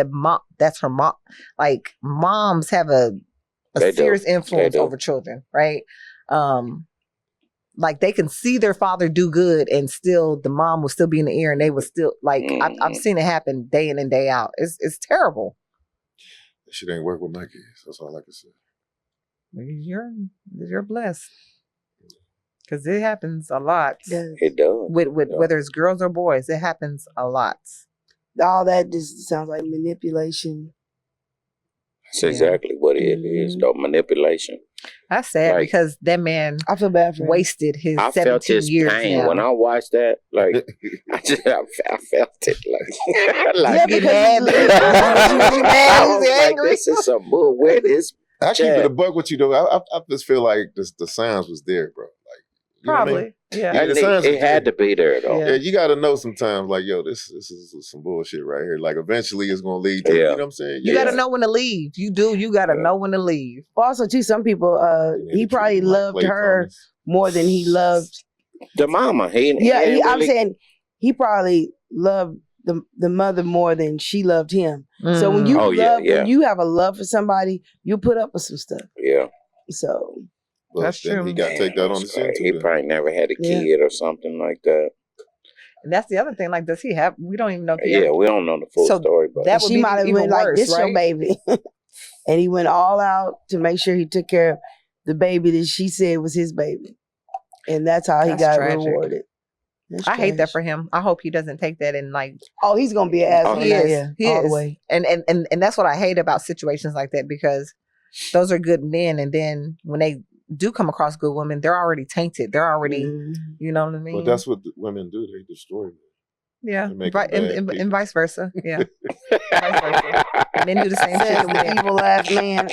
that's her mom. Like moms have a They do. serious influence They do. over children, right? Like they can see their father do good and still the mom will still be in the ear and they will still like I've seen it happen day in and day out. It's terrible. That shit ain't work with my kids. That's all I can say. You're blessed. Because it happens a lot. it does. With Yeah. whether it's girls or boys, it happens a lot. All that just sounds like manipulation. That's Yeah. exactly what it is, though. Manipulation. That's sad Like- because that man I feel bad for him. wasted his I 17 felt his years pain now. when I watched that. Like, I felt it. Like, Yeah, Get because mad. you- I was He's like, angry. this is some bull. Where this? I keep Chad. it a buck with you though. I just feel like the signs was there, bro. Like you know what I mean? Probably. Yeah. Yeah, the signs It was had there. to be there, though. Yeah. Yeah, you got to know sometimes, like, yo, this is some bullshit right here. Like, eventually it's going to lead to, Yeah. you know what I'm saying? You Yeah. got to know when to leave. You do. You got to Yeah. know when to leave. Also, too, some people, Yeah, he the probably truth, like loved Clay her Thomas. more than he loved. The mama. Yeah, I'm really- saying he probably loved the mother more than she loved him. So when you Oh, yeah, yeah. when you have a love for somebody, you put up with some stuff. Yeah. So Well, That's then true. He got to take that on the That's chin, right. too. He then. probably never had a Yeah. kid or something like that. And that's the other thing. Like, does he have? We don't even know. If he Yeah, has- we don't know the full So story, but that would she be might have even been like, worse, "This your right? baby," and he went all out to make sure he took care of the baby that she said was his baby, and that's how he That's got tragic. rewarded. That's I hate that trash. for him. I hope he doesn't take that and like. Oh, he's gonna be an asshole. He now, is. yeah, He all is. the way. And that's what I hate about situations like that, because those are good men, and then when they do come across good women, they're already tainted. They're already, Mhm. you know what I mean? But that's what the women do. They destroy men. yeah, they make right, them and, bad and vice versa. Yeah, vice versa. Men do the same shit Says to the women. evil ass man.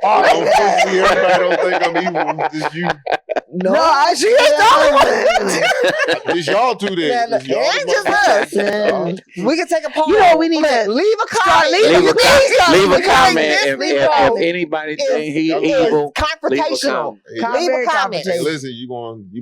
Unfortunately, everybody don't think I'm evil. Just you. No, I she ain't Just y'all two there. Yeah, Just y'all and the just motherfuckers. us. We can take a poll. You know, we need to leave a comment. leave a Leave comment This if anybody is- think he is evil. Leave a confrontational. comment. Hey, Leave a comment. hey, listen, you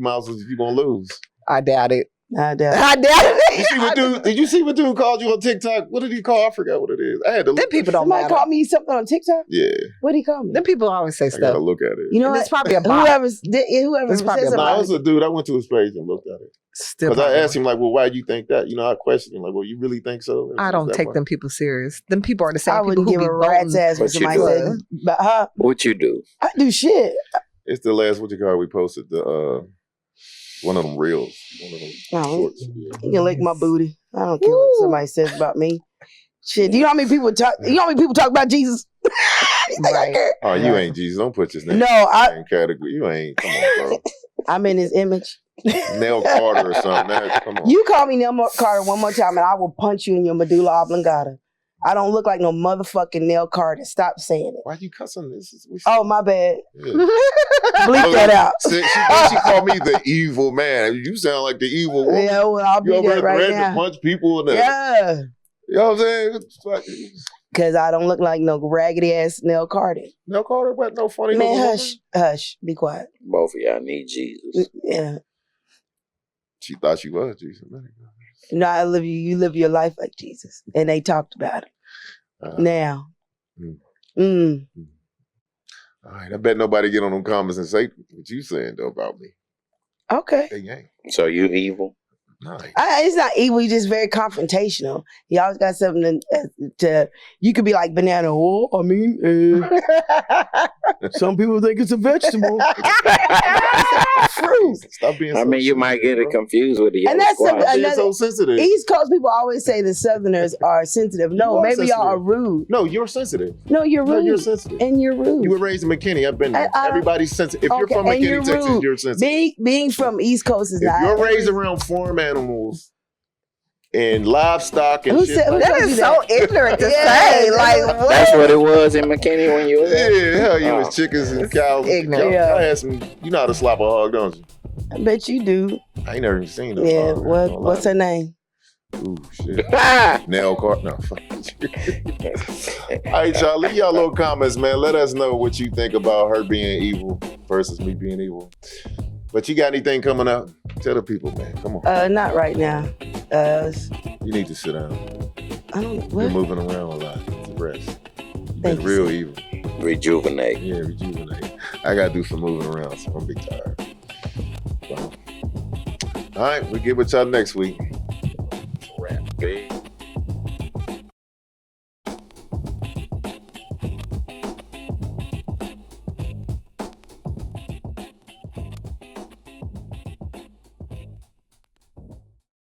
might as well, you gonna lose. I doubt it. I doubt. I doubt You see what dude? Did you see what dude called you on TikTok? What did he call? I forgot what it is. I had to Them look. people don't Somebody matter. called me something on TikTok. Yeah, What did he call me? Them people always say I gotta stuff. look at it. You know And what? it's probably a bot. whoever It's probably says a No, about it was a dude. I went to his page and looked at it Still because I probably asked him like, "Well, why do you think that?" You know, I questioned him like, "Well, you really think so?" I don't take them people serious. Them people are the same I people wouldn't who give be a rat's voting. ass when What you somebody do? said, but What you do? I do shit. It's the last what you call. We posted the one of them reels, one of them Oh, shorts. Yeah. You can lick my booty. I don't care what somebody says about me. Shit, do you know how many people talk? You know how many people talk about Jesus? You think I Right. care? Oh, you ain't Jesus. Don't put your name No, in category. You ain't. Come on, bro. I'm in His image. Nell Carter or something. Come on. You call me Neil Carter one more time, and I will punch you in your medulla oblongata. I don't look like no motherfucking Nell Carter. Stop saying it. Why you cussing this? Oh, my bad. Yeah. Bleep that out. She called me the evil man. You sound like the evil woman. Yeah, well, I'll be You there ever right threatened to now. punch people in the, Yeah. you know what I'm saying? It's like, Because I don't look like no raggedy ass Nell Carter. no Carter, but no funny Man, little hush. Hush. Be quiet. Both of y'all need Jesus. Yeah. She thought she was Jesus. No, I live you live your life like Jesus. And they talked about it. Now. All right, I bet nobody get on them comments and say what you saying though about me. Okay. They ain't. So you evil? No, It's not evil. You're just very confrontational. You always got something to you could be like banana. Oh, I mean, some people think it's a vegetable. Fruit. Stop being. I so mean, you might get it bro. confused with the And yellow that's squash. something- Being so sensitive. East Coast people always say the Southerners are sensitive. No, You are maybe y'all are sensitive. rude. No, you're sensitive. No, you're No, rude. you're sensitive. And you're rude. You were raised in McKinney. I've been there. I don't- Everybody's sensitive. If you're Okay, from and McKinney, you're Texas, rude. you're sensitive. Being from East Coast is If not. you're raised around farm animals and livestock and Who shit said- like That told is you so that? ignorant to Yeah, say. Like, what? That's what it was in McKinney when you was yeah, there. hell, you Oh. was chickens and cows. Ignorant. Yeah. I had some. You know how to slap a hog, don't you? I bet you do. I ain't never even seen them. Yeah. What's her name? Ooh, shit. Nell Carter. No, fuck you. All right, y'all. Leave y'all little comments, man. Let us know what you think about her being evil versus me being evil. But you got anything coming up? Tell the people, man. Come on. Not right now. You need to sit down. I don't. You're What? moving around a lot. To rest. You've Thank been you, real sir. evil. Rejuvenate. Yeah, rejuvenate. I gotta do some moving around, so I'm be tired. So. All right, we'll get with y'all next week. Rap, big.